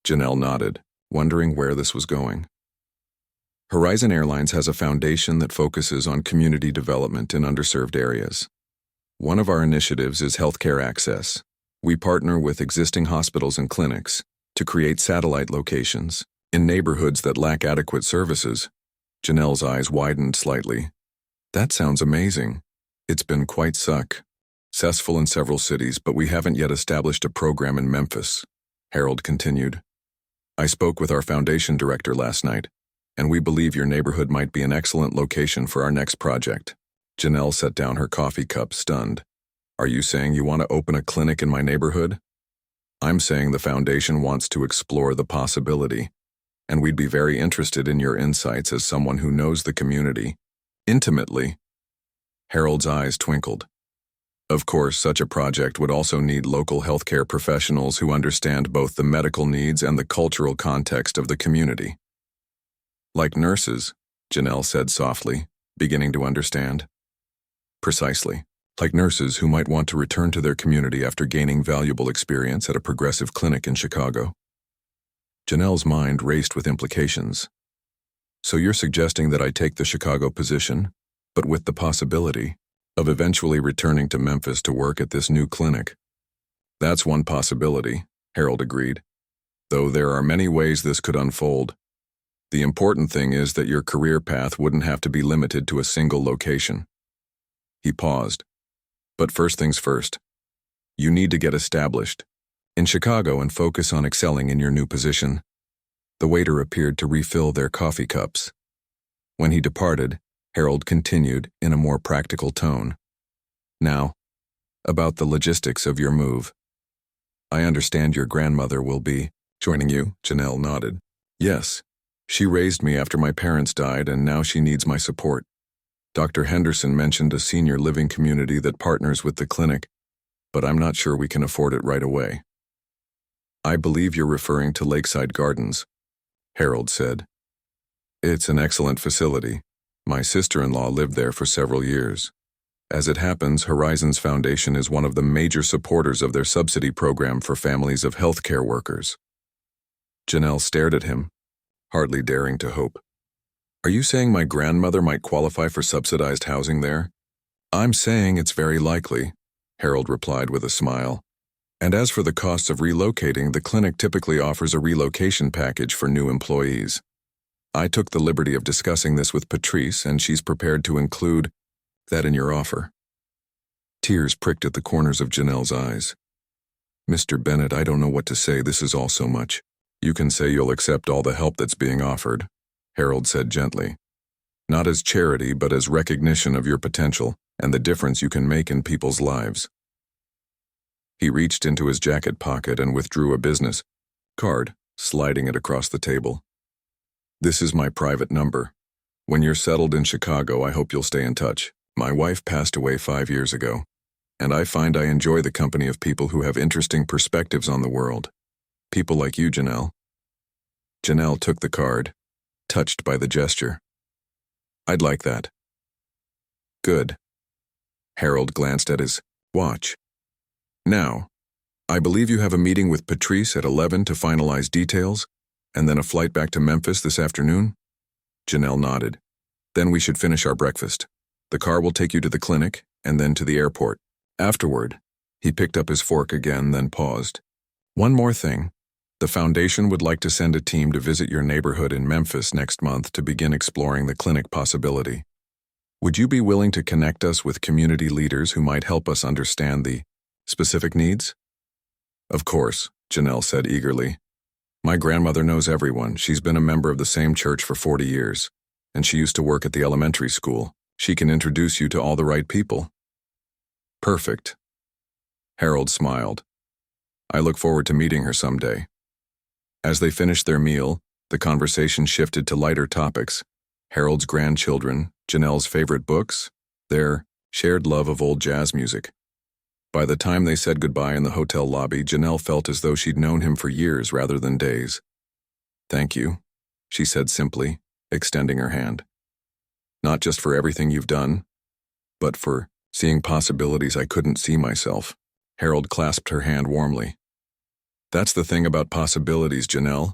Janelle nodded, wondering where this was going. Horizon Airlines has a foundation that focuses on community development in underserved areas. One of our initiatives is healthcare access. We partner with existing hospitals and clinics to create satellite locations in neighborhoods that lack adequate services. Janelle's eyes widened slightly. That sounds amazing. It's been quite successful in several cities, but we haven't yet established a program in Memphis, Harold continued. I spoke with our foundation director last night, and we believe your neighborhood might be an excellent location for our next project. Janelle set down her coffee cup, stunned. Are you saying you want to open a clinic in my neighborhood? I'm saying the foundation wants to explore the possibility, and we'd be very interested in your insights as someone who knows the community intimately. Harold's eyes twinkled. Of course, such a project would also need local healthcare professionals who understand both the medical needs and the cultural context of the community. Like nurses, Janelle said softly, beginning to understand. Precisely, like nurses who might want to return to their community after gaining valuable experience at a progressive clinic in Chicago. Janelle's mind raced with implications. So you're suggesting that I take the Chicago position, but with the possibility of eventually returning to Memphis to work at this new clinic? That's one possibility, Harold agreed, though there are many ways this could unfold. The important thing is that your career path wouldn't have to be limited to a single location. He paused. But first things first. You need to get established in Chicago and focus on excelling in your new position. The waiter appeared to refill their coffee cups. When he departed, Harold continued in a more practical tone. Now, about the logistics of your move. I understand your grandmother will be joining you, Janelle nodded. Yes. She raised me after my parents died, and now she needs my support. Dr. Henderson mentioned a senior living community that partners with the clinic, but I'm not sure we can afford it right away. I believe you're referring to Lakeside Gardens, Harold said. It's an excellent facility. My sister-in-law lived there for several years. As it happens, Horizon's Foundation is one of the major supporters of their subsidy program for families of healthcare workers. Janelle stared at him, hardly daring to hope. Are you saying my grandmother might qualify for subsidized housing there? I'm saying it's very likely, Harold replied with a smile. And as for the costs of relocating, the clinic typically offers a relocation package for new employees. I took the liberty of discussing this with Patrice, and she's prepared to include that in your offer. Tears pricked at the corners of Janelle's eyes. Mr. Bennett, I don't know what to say. This is all so much. You can say you'll accept all the help that's being offered, Harold said gently. Not as charity, but as recognition of your potential and the difference you can make in people's lives. He reached into his jacket pocket and withdrew a business card, sliding it across the table. This is my private number. When you're settled in Chicago, I hope you'll stay in touch. My wife passed away 5 years ago, and I find I enjoy the company of people who have interesting perspectives on the world. People like you, Janelle. Janelle took the card, touched by the gesture. I'd like that. Good. Harold glanced at his watch. Now, I believe you have a meeting with Patrice at 11 to finalize details, and then a flight back to Memphis this afternoon? Janelle nodded. Then we should finish our breakfast. The car will take you to the clinic, and then to the airport. Afterward, he picked up his fork again, then paused. One more thing. The foundation would like to send a team to visit your neighborhood in Memphis next month to begin exploring the clinic possibility. Would you be willing to connect us with community leaders who might help us understand the specific needs? Of course, Janelle said eagerly. My grandmother knows everyone. She's been a member of the same church for 40 years, and she used to work at the elementary school. She can introduce you to all the right people. Perfect. Harold smiled. I look forward to meeting her someday. As they finished their meal, the conversation shifted to lighter topics. Harold's grandchildren, Janelle's favorite books, their shared love of old jazz music. By the time they said goodbye in the hotel lobby, Janelle felt as though she'd known him for years rather than days. Thank you, she said simply, extending her hand. Not just for everything you've done, but for seeing possibilities I couldn't see myself. Harold clasped her hand warmly. That's the thing about possibilities, Janelle.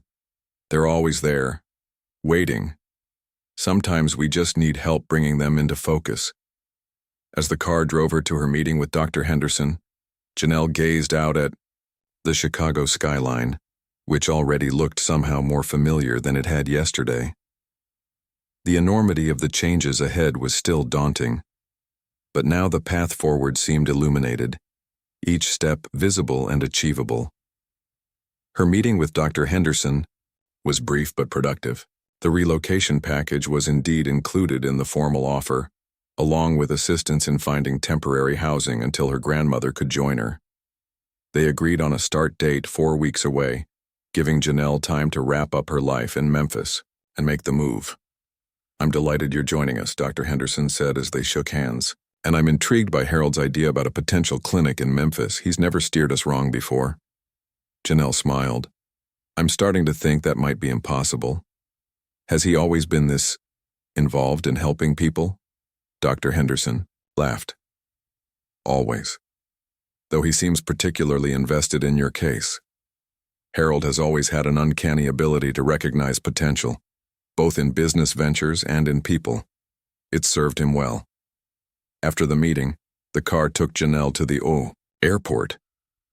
They're always there, waiting. Sometimes we just need help bringing them into focus. As the car drove her to her meeting with Dr. Henderson, Janelle gazed out at the Chicago skyline, which already looked somehow more familiar than it had yesterday. The enormity of the changes ahead was still daunting, but now the path forward seemed illuminated, each step visible and achievable. Her meeting with Dr. Henderson was brief but productive. The relocation package was indeed included in the formal offer, along with assistance in finding temporary housing until her grandmother could join her. They agreed on a start date 4 weeks away, giving Janelle time to wrap up her life in Memphis and make the move. I'm delighted you're joining us, Dr. Henderson said as they shook hands. And I'm intrigued by Harold's idea about a potential clinic in Memphis. He's never steered us wrong before. Janelle smiled. I'm starting to think that might be impossible. Has he always been this involved in helping people? Dr. Henderson laughed. Always. Though he seems particularly invested in your case. Harold has always had an uncanny ability to recognize potential, both in business ventures and in people. It served him well. After the meeting, the car took Janelle to the airport,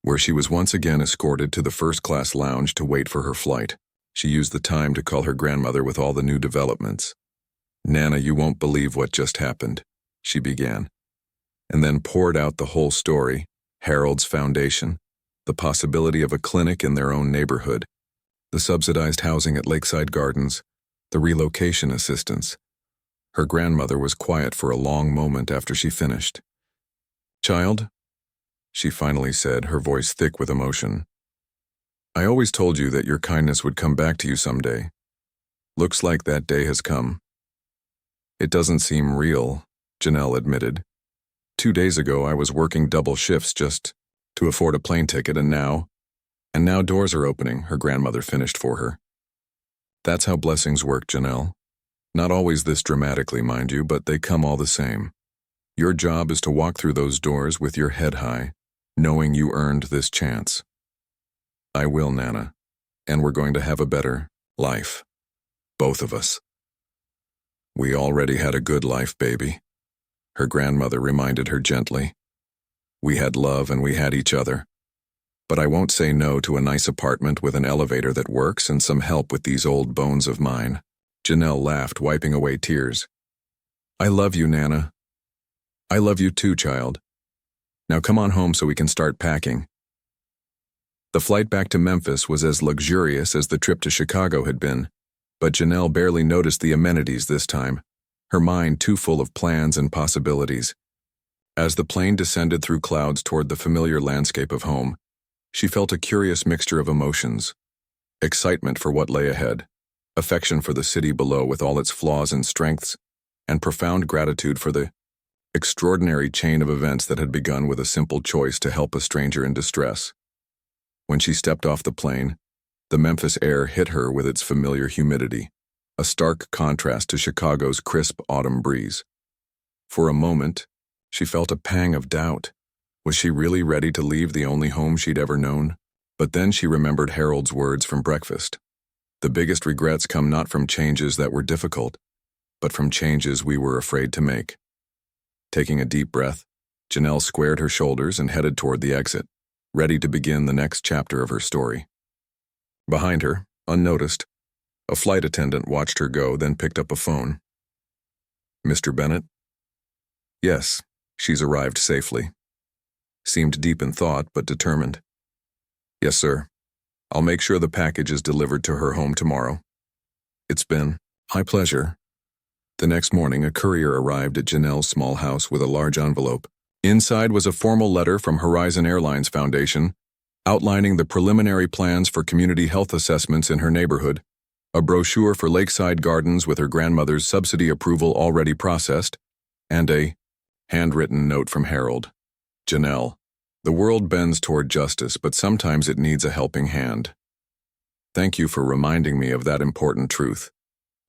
where she was once again escorted to the first-class lounge to wait for her flight. She used the time to call her grandmother with all the new developments. Nana, you won't believe what just happened, she began, and then poured out the whole story, Harold's foundation, the possibility of a clinic in their own neighborhood, the subsidized housing at Lakeside Gardens, the relocation assistance. Her grandmother was quiet for a long moment after she finished. Child, she finally said, her voice thick with emotion. I always told you that your kindness would come back to you someday. Looks like that day has come. It doesn't seem real, Janelle admitted. 2 days ago I was working double shifts just to afford a plane ticket, and now doors are opening, her grandmother finished for her. That's how blessings work, Janelle. Not always this dramatically, mind you, but they come all the same. Your job is to walk through those doors with your head high, knowing you earned this chance. I will, Nana, and we're going to have a better life. Both of us. We already had a good life, baby, her grandmother reminded her gently. We had love and we had each other. But I won't say no to a nice apartment with an elevator that works and some help with these old bones of mine. Janelle laughed, wiping away tears. I love you, Nana. I love you too, child. Now come on home so we can start packing. The flight back to Memphis was as luxurious as the trip to Chicago had been, but Janelle barely noticed the amenities this time, her mind too full of plans and possibilities. As the plane descended through clouds toward the familiar landscape of home, she felt a curious mixture of emotions: excitement for what lay ahead, affection for the city below with all its flaws and strengths, and profound gratitude for the extraordinary chain of events that had begun with a simple choice to help a stranger in distress. When she stepped off the plane, the Memphis air hit her with its familiar humidity, a stark contrast to Chicago's crisp autumn breeze. For a moment, she felt a pang of doubt. Was she really ready to leave the only home she'd ever known? But then she remembered Harold's words from breakfast. The biggest regrets come not from changes that were difficult, but from changes we were afraid to make. Taking a deep breath, Janelle squared her shoulders and headed toward the exit, ready to begin the next chapter of her story. Behind her, unnoticed, a flight attendant watched her go, then picked up a phone. "Mr. Bennett?" "Yes, she's arrived safely." Seemed deep in thought, but determined. "Yes, sir. I'll make sure the package is delivered to her home tomorrow." "It's been my pleasure." The next morning, a courier arrived at Janelle's small house with a large envelope. Inside was a formal letter from Horizon Airlines Foundation, outlining the preliminary plans for community health assessments in her neighborhood, a brochure for lakeside gardens with her grandmother's subsidy approval already processed, and a handwritten note from Harold. "Janelle, the world bends toward justice, but sometimes it needs a helping hand. Thank you for reminding me of that important truth.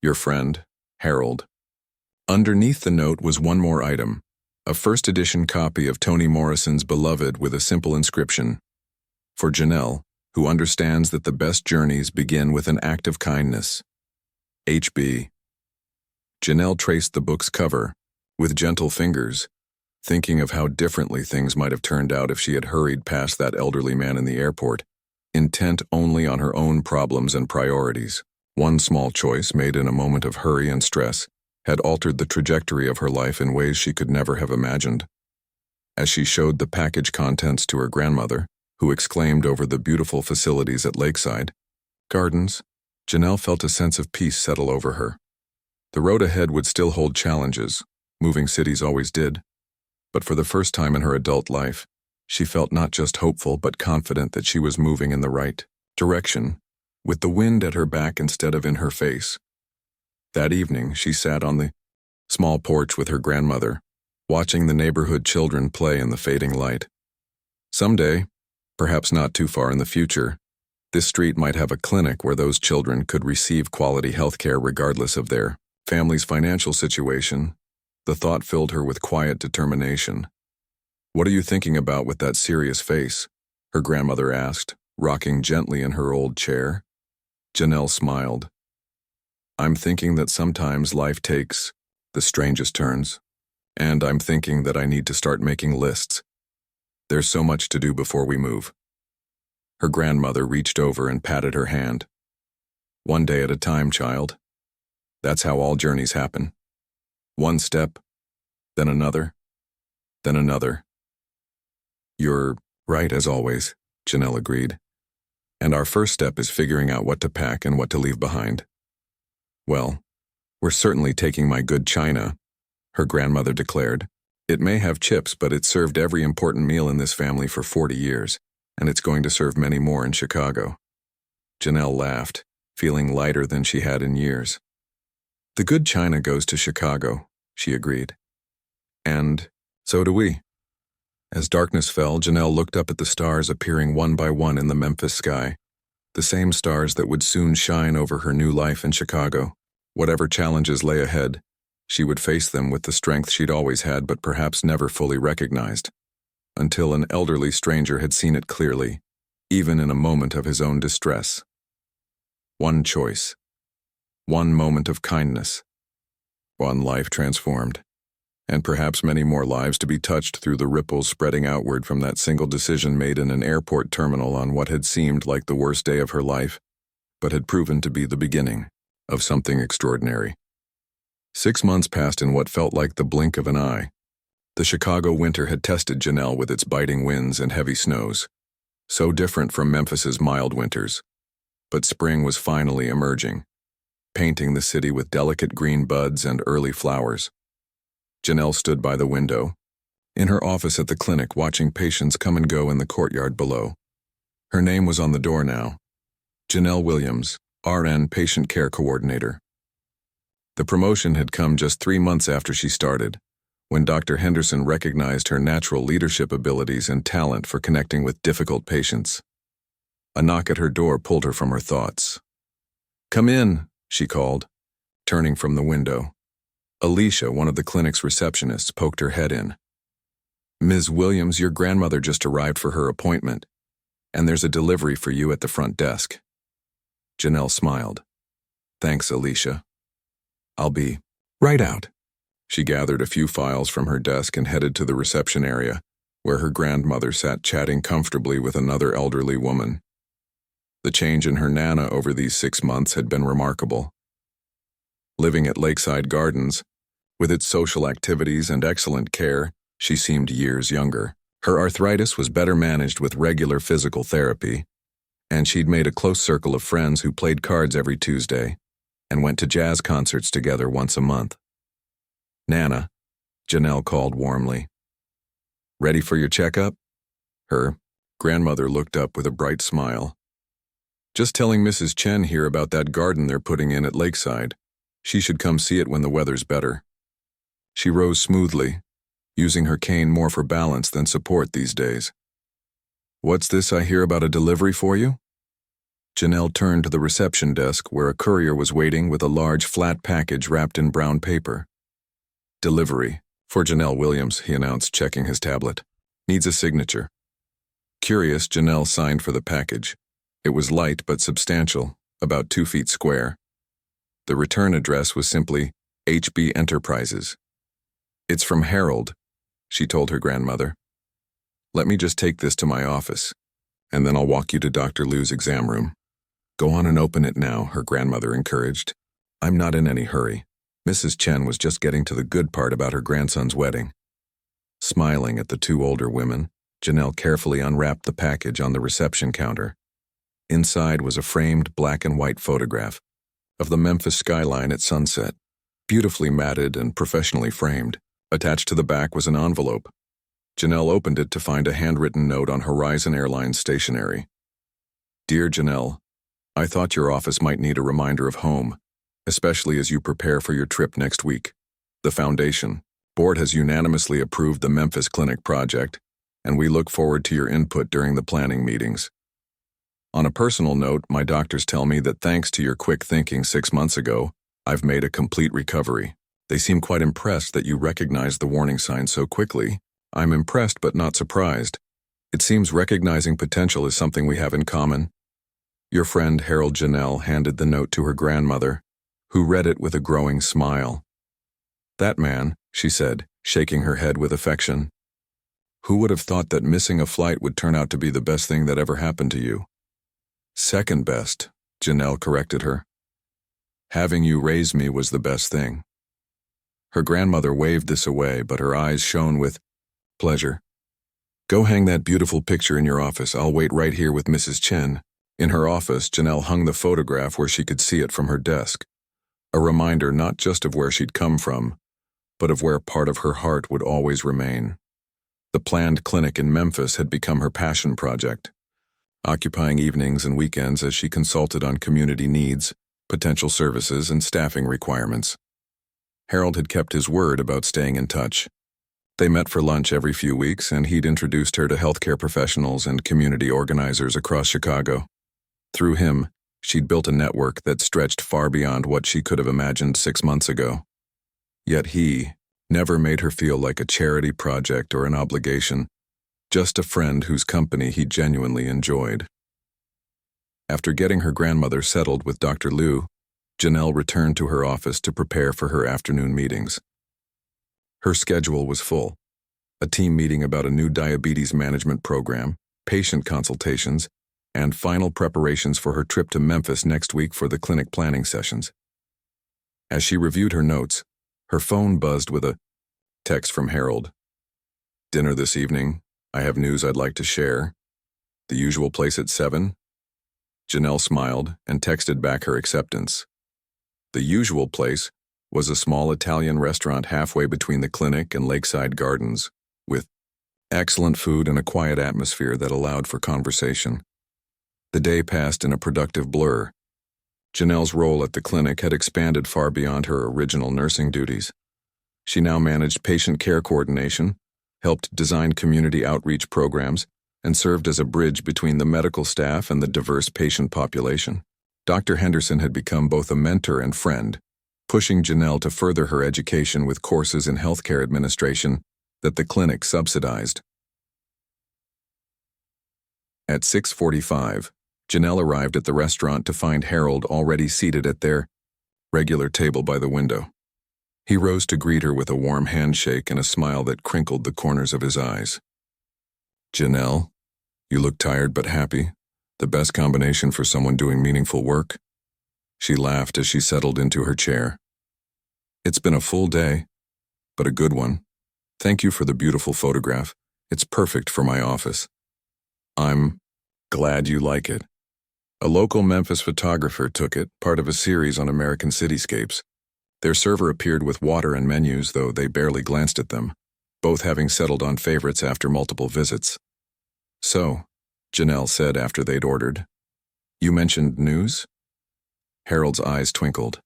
Your friend, Harold." Underneath the note was one more item, a first-edition copy of Toni Morrison's Beloved with a simple inscription: "For Janelle, who understands that the best journeys begin with an act of kindness. H.B." Janelle traced the book's cover, with gentle fingers, thinking of how differently things might have turned out if she had hurried past that elderly man in the airport, intent only on her own problems and priorities. One small choice made in a moment of hurry and stress had altered the trajectory of her life in ways she could never have imagined. As she showed the package contents to her grandmother, who exclaimed over the beautiful facilities at Lakeside Gardens, Janelle felt a sense of peace settle over her. The road ahead would still hold challenges, moving cities always did, but for the first time in her adult life, she felt not just hopeful but confident that she was moving in the right direction, with the wind at her back instead of in her face. That evening, she sat on the small porch with her grandmother, watching the neighborhood children play in the fading light. Someday, perhaps not too far in the future, this street might have a clinic where those children could receive quality health care regardless of their family's financial situation. The thought filled her with quiet determination. "What are you thinking about with that serious face?" her grandmother asked, rocking gently in her old chair. Janelle smiled. "I'm thinking that sometimes life takes the strangest turns, and I'm thinking that I need to start making lists. There's so much to do before we move." Her grandmother reached over and patted her hand. "One day at a time, child. That's how all journeys happen. One step, then another, then another." "You're right as always," Janelle agreed. "And our first step is figuring out what to pack and what to leave behind." "Well, we're certainly taking my good china," her grandmother declared. "It may have chips, but it's served every important meal in this family for 40 years, and it's going to serve many more in Chicago." Janelle laughed, feeling lighter than she had in years. "The good china goes to Chicago," she agreed. "And so do we." As darkness fell, Janelle looked up at the stars appearing one by one in the Memphis sky, the same stars that would soon shine over her new life in Chicago. Whatever challenges lay ahead, she would face them with the strength she'd always had but perhaps never fully recognized, until an elderly stranger had seen it clearly, even in a moment of his own distress. One choice, one moment of kindness, one life transformed, and perhaps many more lives to be touched through the ripples spreading outward from that single decision made in an airport terminal on what had seemed like the worst day of her life, but had proven to be the beginning of something extraordinary. 6 months passed in what felt like the blink of an eye. The Chicago winter had tested Janelle with its biting winds and heavy snows. So different from Memphis's mild winters. But spring was finally emerging, painting the city with delicate green buds and early flowers. Janelle stood by the window, in her office at the clinic, watching patients come and go in the courtyard below. Her name was on the door now. Janelle Williams, RN Patient Care Coordinator. The promotion had come just 3 months after she started, when Dr. Henderson recognized her natural leadership abilities and talent for connecting with difficult patients. A knock at her door pulled her from her thoughts. "Come in," she called, turning from the window. Alicia, one of the clinic's receptionists, poked her head in. "Ms. Williams, your grandmother just arrived for her appointment, and there's a delivery for you at the front desk." Janelle smiled. "Thanks, Alicia. I'll be right out." She gathered a few files from her desk and headed to the reception area, where her grandmother sat chatting comfortably with another elderly woman. The change in her Nana over these 6 months had been remarkable. Living at Lakeside Gardens, with its social activities and excellent care, she seemed years younger. Her arthritis was better managed with regular physical therapy, and she'd made a close circle of friends who played cards every Tuesday and went to jazz concerts together once a month. "Nana," Janelle called warmly. "Ready for your checkup?" Her grandmother looked up with a bright smile. "Just telling Mrs. Chen here about that garden they're putting in at Lakeside. She should come see it when the weather's better." She rose smoothly, using her cane more for balance than support these days. "What's this I hear about a delivery for you?" Janelle turned to the reception desk where a courier was waiting with a large flat package wrapped in brown paper. "Delivery, for Janelle Williams," he announced, checking his tablet. "Needs a signature." Curious, Janelle signed for the package. It was light but substantial, about 2 feet square. The return address was simply HB Enterprises. "It's from Harold," she told her grandmother. "Let me just take this to my office, and then I'll walk you to Dr. Liu's exam room." "Go on and open it now," her grandmother encouraged. "I'm not in any hurry." Mrs. Chen was just getting to the good part about her grandson's wedding. Smiling at the 2 older women, Janelle carefully unwrapped the package on the reception counter. Inside was a framed black and white photograph of the Memphis skyline at sunset, beautifully matted and professionally framed. Attached to the back was an envelope. Janelle opened it to find a handwritten note on Horizon Airline stationery. "Dear Janelle, I thought your office might need a reminder of home, especially as you prepare for your trip next week. The Foundation Board has unanimously approved the Memphis Clinic project, and we look forward to your input during the planning meetings. On a personal note, my doctors tell me that thanks to your quick thinking 6 months ago, I've made a complete recovery. They seem quite impressed that you recognized the warning signs so quickly. I'm impressed but not surprised. It seems recognizing potential is something we have in common." Your friend Harold. Janelle handed the note to her grandmother, who read it with a growing smile. "That man," she said, shaking her head with affection. "Who would have thought that missing a flight would turn out to be the best thing that ever happened to you?" "Second best," Janelle corrected her. "Having you raise me was the best thing." Her grandmother waved this away, but her eyes shone with pleasure. "Go hang that beautiful picture in your office. I'll wait right here with Mrs. Chen." In her office, Janelle hung the photograph where she could see it from her desk, a reminder not just of where she'd come from, but of where part of her heart would always remain. The planned clinic in Memphis had become her passion project, occupying evenings and weekends as she consulted on community needs, potential services, and staffing requirements. Harold had kept his word about staying in touch. They met for lunch every few weeks, and he'd introduced her to healthcare professionals and community organizers across Chicago. Through him, she'd built a network that stretched far beyond what she could have imagined 6 months ago. Yet he never made her feel like a charity project or an obligation, just a friend whose company he genuinely enjoyed. After getting her grandmother settled with Dr. Liu, Janelle returned to her office to prepare for her afternoon meetings. Her schedule was full: a team meeting about a new diabetes management program, patient consultations, and final preparations for her trip to Memphis next week for the clinic planning sessions. As she reviewed her notes, her phone buzzed with a text from Harold. "Dinner this evening. I have news I'd like to share." The usual place at 7? Janelle smiled and texted back her acceptance. The usual place was a small Italian restaurant halfway between the clinic and lakeside gardens, with excellent food and a quiet atmosphere that allowed for conversation. The day passed in a productive blur. Janelle's role at the clinic had expanded far beyond her original nursing duties. She now managed patient care coordination, helped design community outreach programs, and served as a bridge between the medical staff and the diverse patient population. Dr. Henderson had become both a mentor and friend, pushing Janelle to further her education with courses in healthcare administration that the clinic subsidized. At 6:45, Janelle arrived at the restaurant to find Harold already seated at their regular table by the window. He rose to greet her with a warm handshake and a smile that crinkled the corners of his eyes. "Janelle, you look tired but happy. The best combination for someone doing meaningful work." She laughed as she settled into her chair. "It's been a full day, but a good one. Thank you for the beautiful photograph. It's perfect for my office." "I'm glad you like it. A local Memphis photographer took it, part of a series on American cityscapes. Their server appeared with water and menus, though they barely glanced at them, both having settled on favorites after multiple visits. "So," Janelle said after they'd ordered, "you mentioned news?" Harold's eyes twinkled.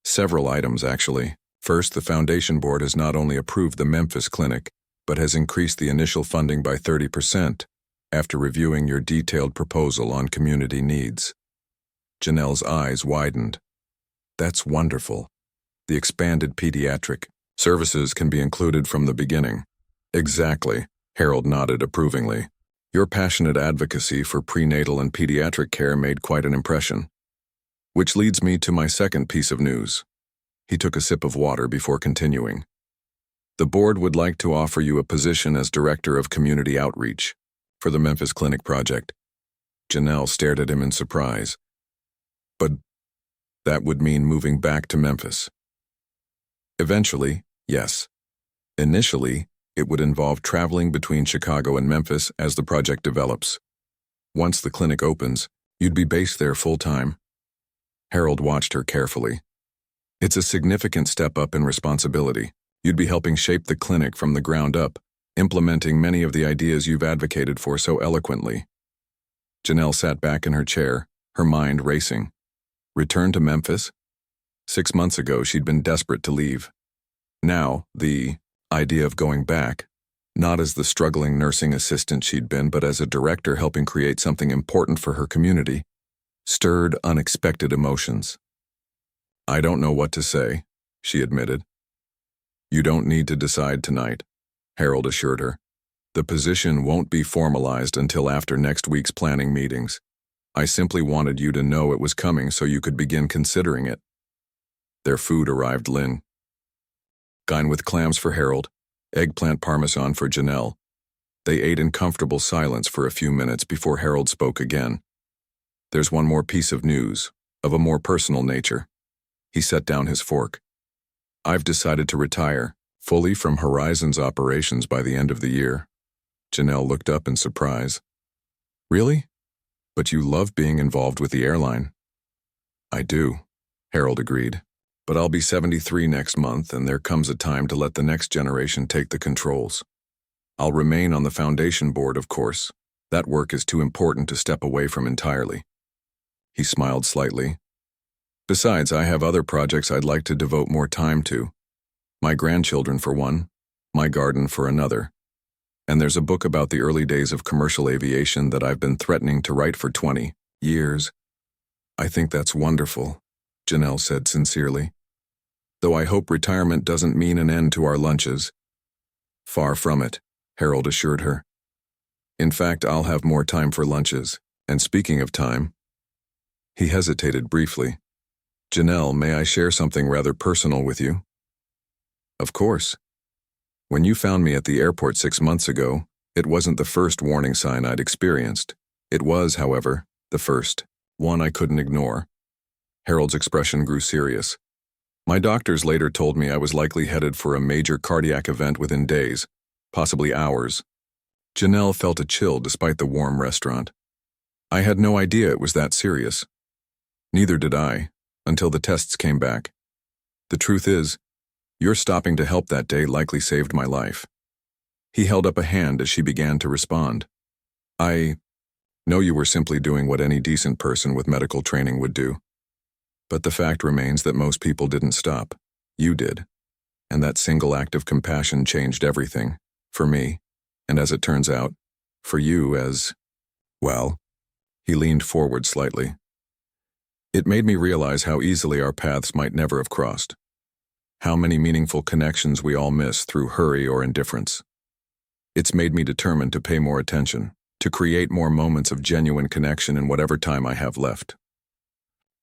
"Several items, actually. First, the Foundation Board has not only approved the Memphis clinic, but has increased the initial funding by 30% after reviewing your detailed proposal on community needs." Janelle's eyes widened. "That's wonderful. The expanded pediatric services can be included from the beginning." "Exactly," Harold nodded approvingly. "Your passionate advocacy for prenatal and pediatric care made quite an impression. Which leads me to my second piece of news." He took a sip of water before continuing. "The board would like to offer you a position as Director of Community Outreach for the Memphis Clinic project." Janelle stared at him in surprise. "But that would mean moving back to Memphis." "Eventually, yes. Initially, it would involve traveling between Chicago and Memphis as the project develops. Once the clinic opens, you'd be based there full-time." Harold watched her carefully. "It's a significant step up in responsibility. You'd be helping shape the clinic from the ground up, implementing many of the ideas you've advocated for so eloquently." Janelle sat back in her chair, her mind racing. Return to Memphis? 6 months ago, she'd been desperate to leave. Now, the idea of going back, not as the struggling nursing assistant she'd been, but as a director helping create something important for her community, stirred unexpected emotions. "I don't know what to say," she admitted. "You don't need to decide tonight," Harold assured her. "The position won't be formalized until after next week's planning meetings. I simply wanted you to know it was coming so you could begin considering it." Their food arrived, Lynn. Gine with clams for Harold, eggplant parmesan for Janelle. They ate in comfortable silence for a few minutes before Harold spoke again. "There's one more piece of news, of a more personal nature." He set down his fork. "I've decided to retire, fully from Horizon's operations by the end of the year." Janelle looked up in surprise. "Really? But you love being involved with the airline." "I do," Harold agreed. "But I'll be 73 next month, and there comes a time to let the next generation take the controls. I'll remain on the Foundation Board, of course. That work is too important to step away from entirely." He smiled slightly. "Besides, I have other projects I'd like to devote more time to. My grandchildren for one, my garden for another. And there's a book about the early days of commercial aviation that I've been threatening to write for 20 years. "I think that's wonderful," Janelle said sincerely. "Though I hope retirement doesn't mean an end to our lunches." "Far from it," Harold assured her. "In fact, I'll have more time for lunches. And speaking of time..." He hesitated briefly. "Janelle, may I share something rather personal with you?" "Of course. When you found me at the airport 6 months ago, it wasn't the first warning sign I'd experienced. It was, however, the first, one I couldn't ignore." Harold's expression grew serious. "My doctors later told me I was likely headed for a major cardiac event within days, possibly hours. Janelle felt a chill despite the warm restaurant. I had no idea it was that serious. Neither did I, until the tests came back. The truth is, your stopping to help that day likely saved my life. He held up a hand as she began to respond. I know you were simply doing what any decent person with medical training would do. But the fact remains that most people didn't stop. You did. And that single act of compassion changed everything, for me, and as it turns out, for you as, well, he leaned forward slightly. It made me realize how easily our paths might never have crossed. How many meaningful connections we all miss through hurry or indifference. It's made me determined to pay more attention, to create more moments of genuine connection in whatever time I have left.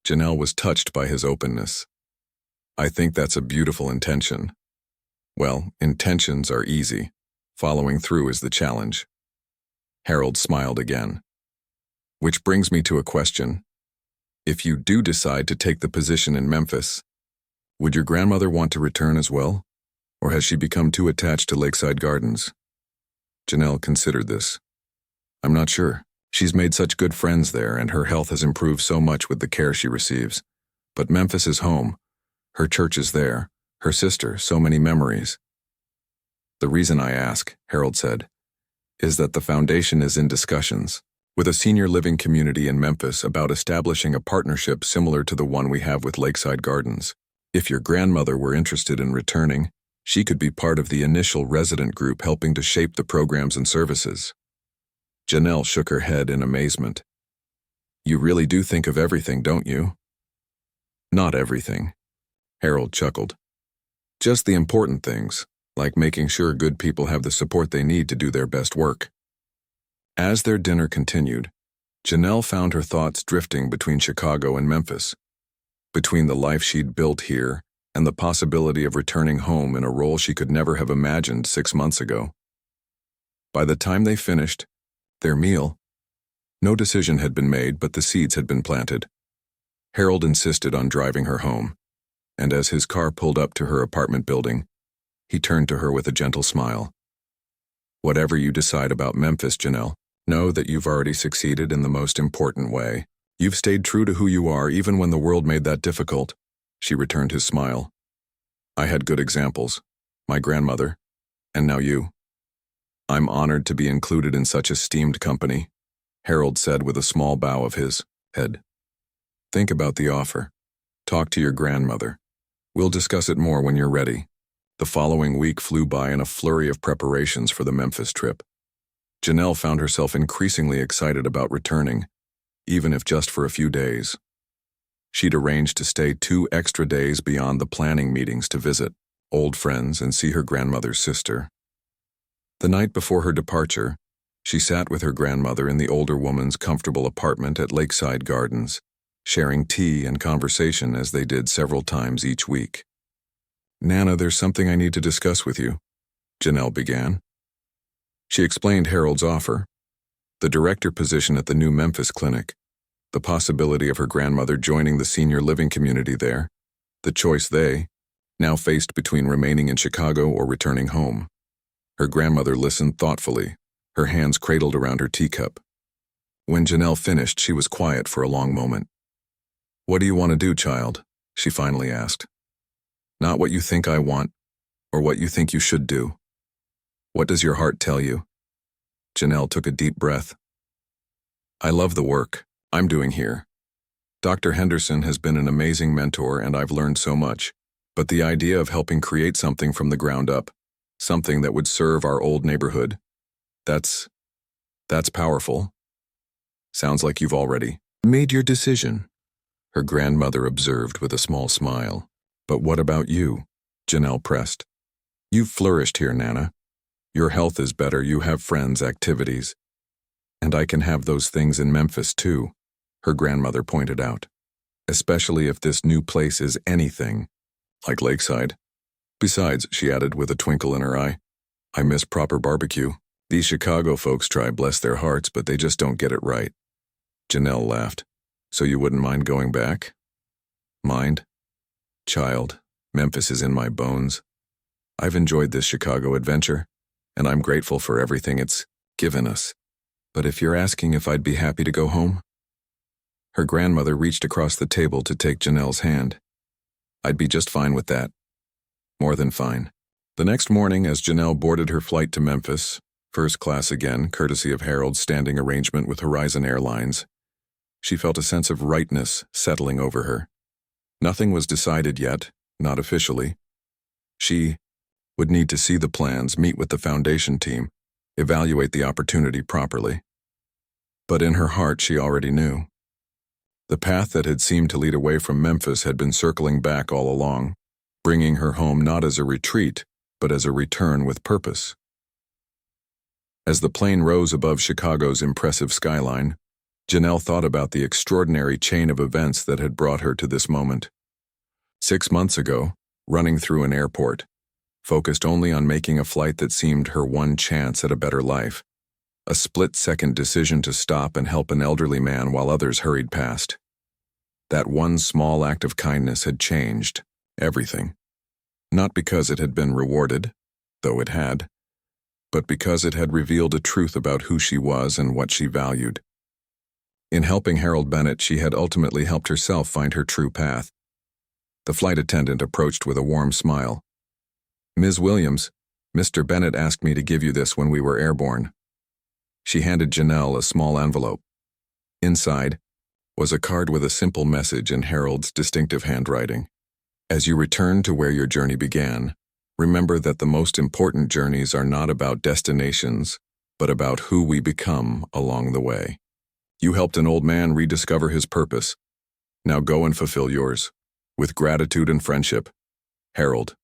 Janelle was touched by his openness. I think that's a beautiful intention. Well, intentions are easy. Following through is the challenge. Harold smiled again. Which brings me to a question. If you do decide to take the position in Memphis, would your grandmother want to return as well? Or has she become too attached to Lakeside Gardens? Janelle considered this. I'm not sure. She's made such good friends there, and her health has improved so much with the care she receives. But Memphis is home. Her church is there. Her sister, so many memories. The reason I ask, Harold said, is that the foundation is in discussions with a senior living community in Memphis about establishing a partnership similar to the one we have with Lakeside Gardens. If your grandmother were interested in returning, she could be part of the initial resident group helping to shape the programs and services. Janelle shook her head in amazement. You really do think of everything, don't you? Not everything. Harold chuckled. Just the important things, like making sure good people have the support they need to do their best work. As their dinner continued, Janelle found her thoughts drifting between Chicago and Memphis, between the life she'd built here and the possibility of returning home in a role she could never have imagined 6 months ago. By the time they finished their meal, no decision had been made, but the seeds had been planted. Harold insisted on driving her home, and as his car pulled up to her apartment building, he turned to her with a gentle smile. Whatever you decide about Memphis, Janelle, know that you've already succeeded in the most important way. You've stayed true to who you are even when the world made that difficult. She returned his smile. I had good examples. My grandmother, and now you. I'm honored to be included in such esteemed company, Harold said with a small bow of his head. Think about the offer. Talk to your grandmother. We'll discuss it more when you're ready. The following week flew by in a flurry of preparations for the Memphis trip. Janelle found herself increasingly excited about returning, even if just for a few days. She'd arranged to stay 2 extra days beyond the planning meetings to visit old friends and see her grandmother's sister. The night before her departure, she sat with her grandmother in the older woman's comfortable apartment at Lakeside Gardens, sharing tea and conversation as they did several times each week. Nana, there's something I need to discuss with you, Janelle began. She explained Harold's offer, the director position at the new Memphis clinic, the possibility of her grandmother joining the senior living community there, the choice they now faced between remaining in Chicago or returning home. Her grandmother listened thoughtfully, her hands cradled around her teacup. When Janelle finished, she was quiet for a long moment. What do you want to do, child? She finally asked. Not what you think I want, or what you think you should do. What does your heart tell you? Janelle took a deep breath. I love the work I'm doing here. Dr. Henderson has been an amazing mentor and I've learned so much, but the idea of helping create something from the ground up, something that would serve our old neighborhood, that's powerful. Sounds like you've already made your decision, her grandmother observed with a small smile. But what about you? Janelle pressed. You've flourished here, Nana. Your health is better, you have friends, activities. And I can have those things in Memphis too, her grandmother pointed out. Especially if this new place is anything like Lakeside. Besides, she added with a twinkle in her eye, I miss proper barbecue. These Chicago folks try, bless their hearts, but they just don't get it right. Janelle laughed. So you wouldn't mind going back? Mind? Child, Memphis is in my bones. I've enjoyed this Chicago adventure, and I'm grateful for everything it's given us. But if you're asking if I'd be happy to go home? Her grandmother reached across the table to take Janelle's hand. I'd be just fine with that. More than fine. The next morning, as Janelle boarded her flight to Memphis, first class again, courtesy of Harold's standing arrangement with Horizon Airlines, she felt a sense of rightness settling over her. Nothing was decided yet, not officially. She would need to see the plans, meet with the foundation team, evaluate the opportunity properly. But in her heart, she already knew. The path that had seemed to lead away from Memphis had been circling back all along, bringing her home not as a retreat, but as a return with purpose. As the plane rose above Chicago's impressive skyline, Janelle thought about the extraordinary chain of events that had brought her to this moment. 6 months ago, running through an airport, focused only on making a flight that seemed her one chance at a better life, a split-second decision to stop and help an elderly man while others hurried past. That one small act of kindness had changed everything. Not because it had been rewarded, though it had, but because it had revealed a truth about who she was and what she valued. In helping Harold Bennett, she had ultimately helped herself find her true path. The flight attendant approached with a warm smile. "Ms. Williams, Mr. Bennett asked me to give you this when we were airborne." She handed Janelle a small envelope. Inside was a card with a simple message in Harold's distinctive handwriting. "As you return to where your journey began, remember that the most important journeys are not about destinations, but about who we become along the way. You helped an old man rediscover his purpose. Now go and fulfill yours. With gratitude and friendship, Harold."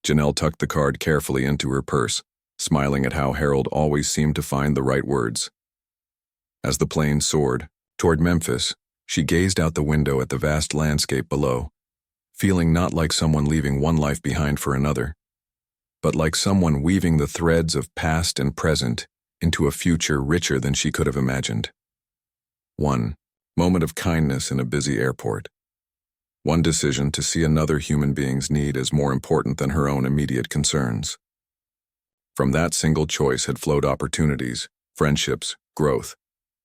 Janelle tucked the card carefully into her purse, smiling at how Harold always seemed to find the right words. As the plane soared toward Memphis, she gazed out the window at the vast landscape below, feeling not like someone leaving one life behind for another, but like someone weaving the threads of past and present into a future richer than she could have imagined. One moment of kindness in a busy airport. One decision to see another human being's need as more important than her own immediate concerns. From that single choice had flowed opportunities, friendships, growth,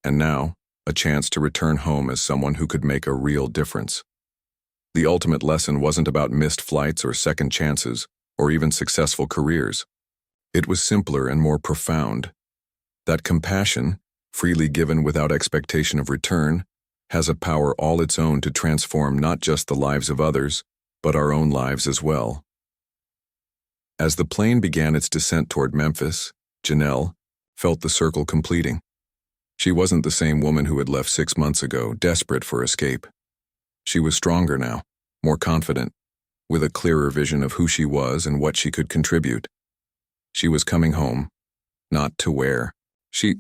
and now, a chance to return home as someone who could make a real difference. The ultimate lesson wasn't about missed flights or second chances, or even successful careers. It was simpler and more profound. That compassion, freely given without expectation of return, has a power all its own to transform not just the lives of others, but our own lives as well. As the plane began its descent toward Memphis, Janelle felt the circle completing. She wasn't the same woman who had left 6 months ago, desperate for escape. She was stronger now, more confident, with a clearer vision of who she was and what she could contribute. She was coming home, not to where. She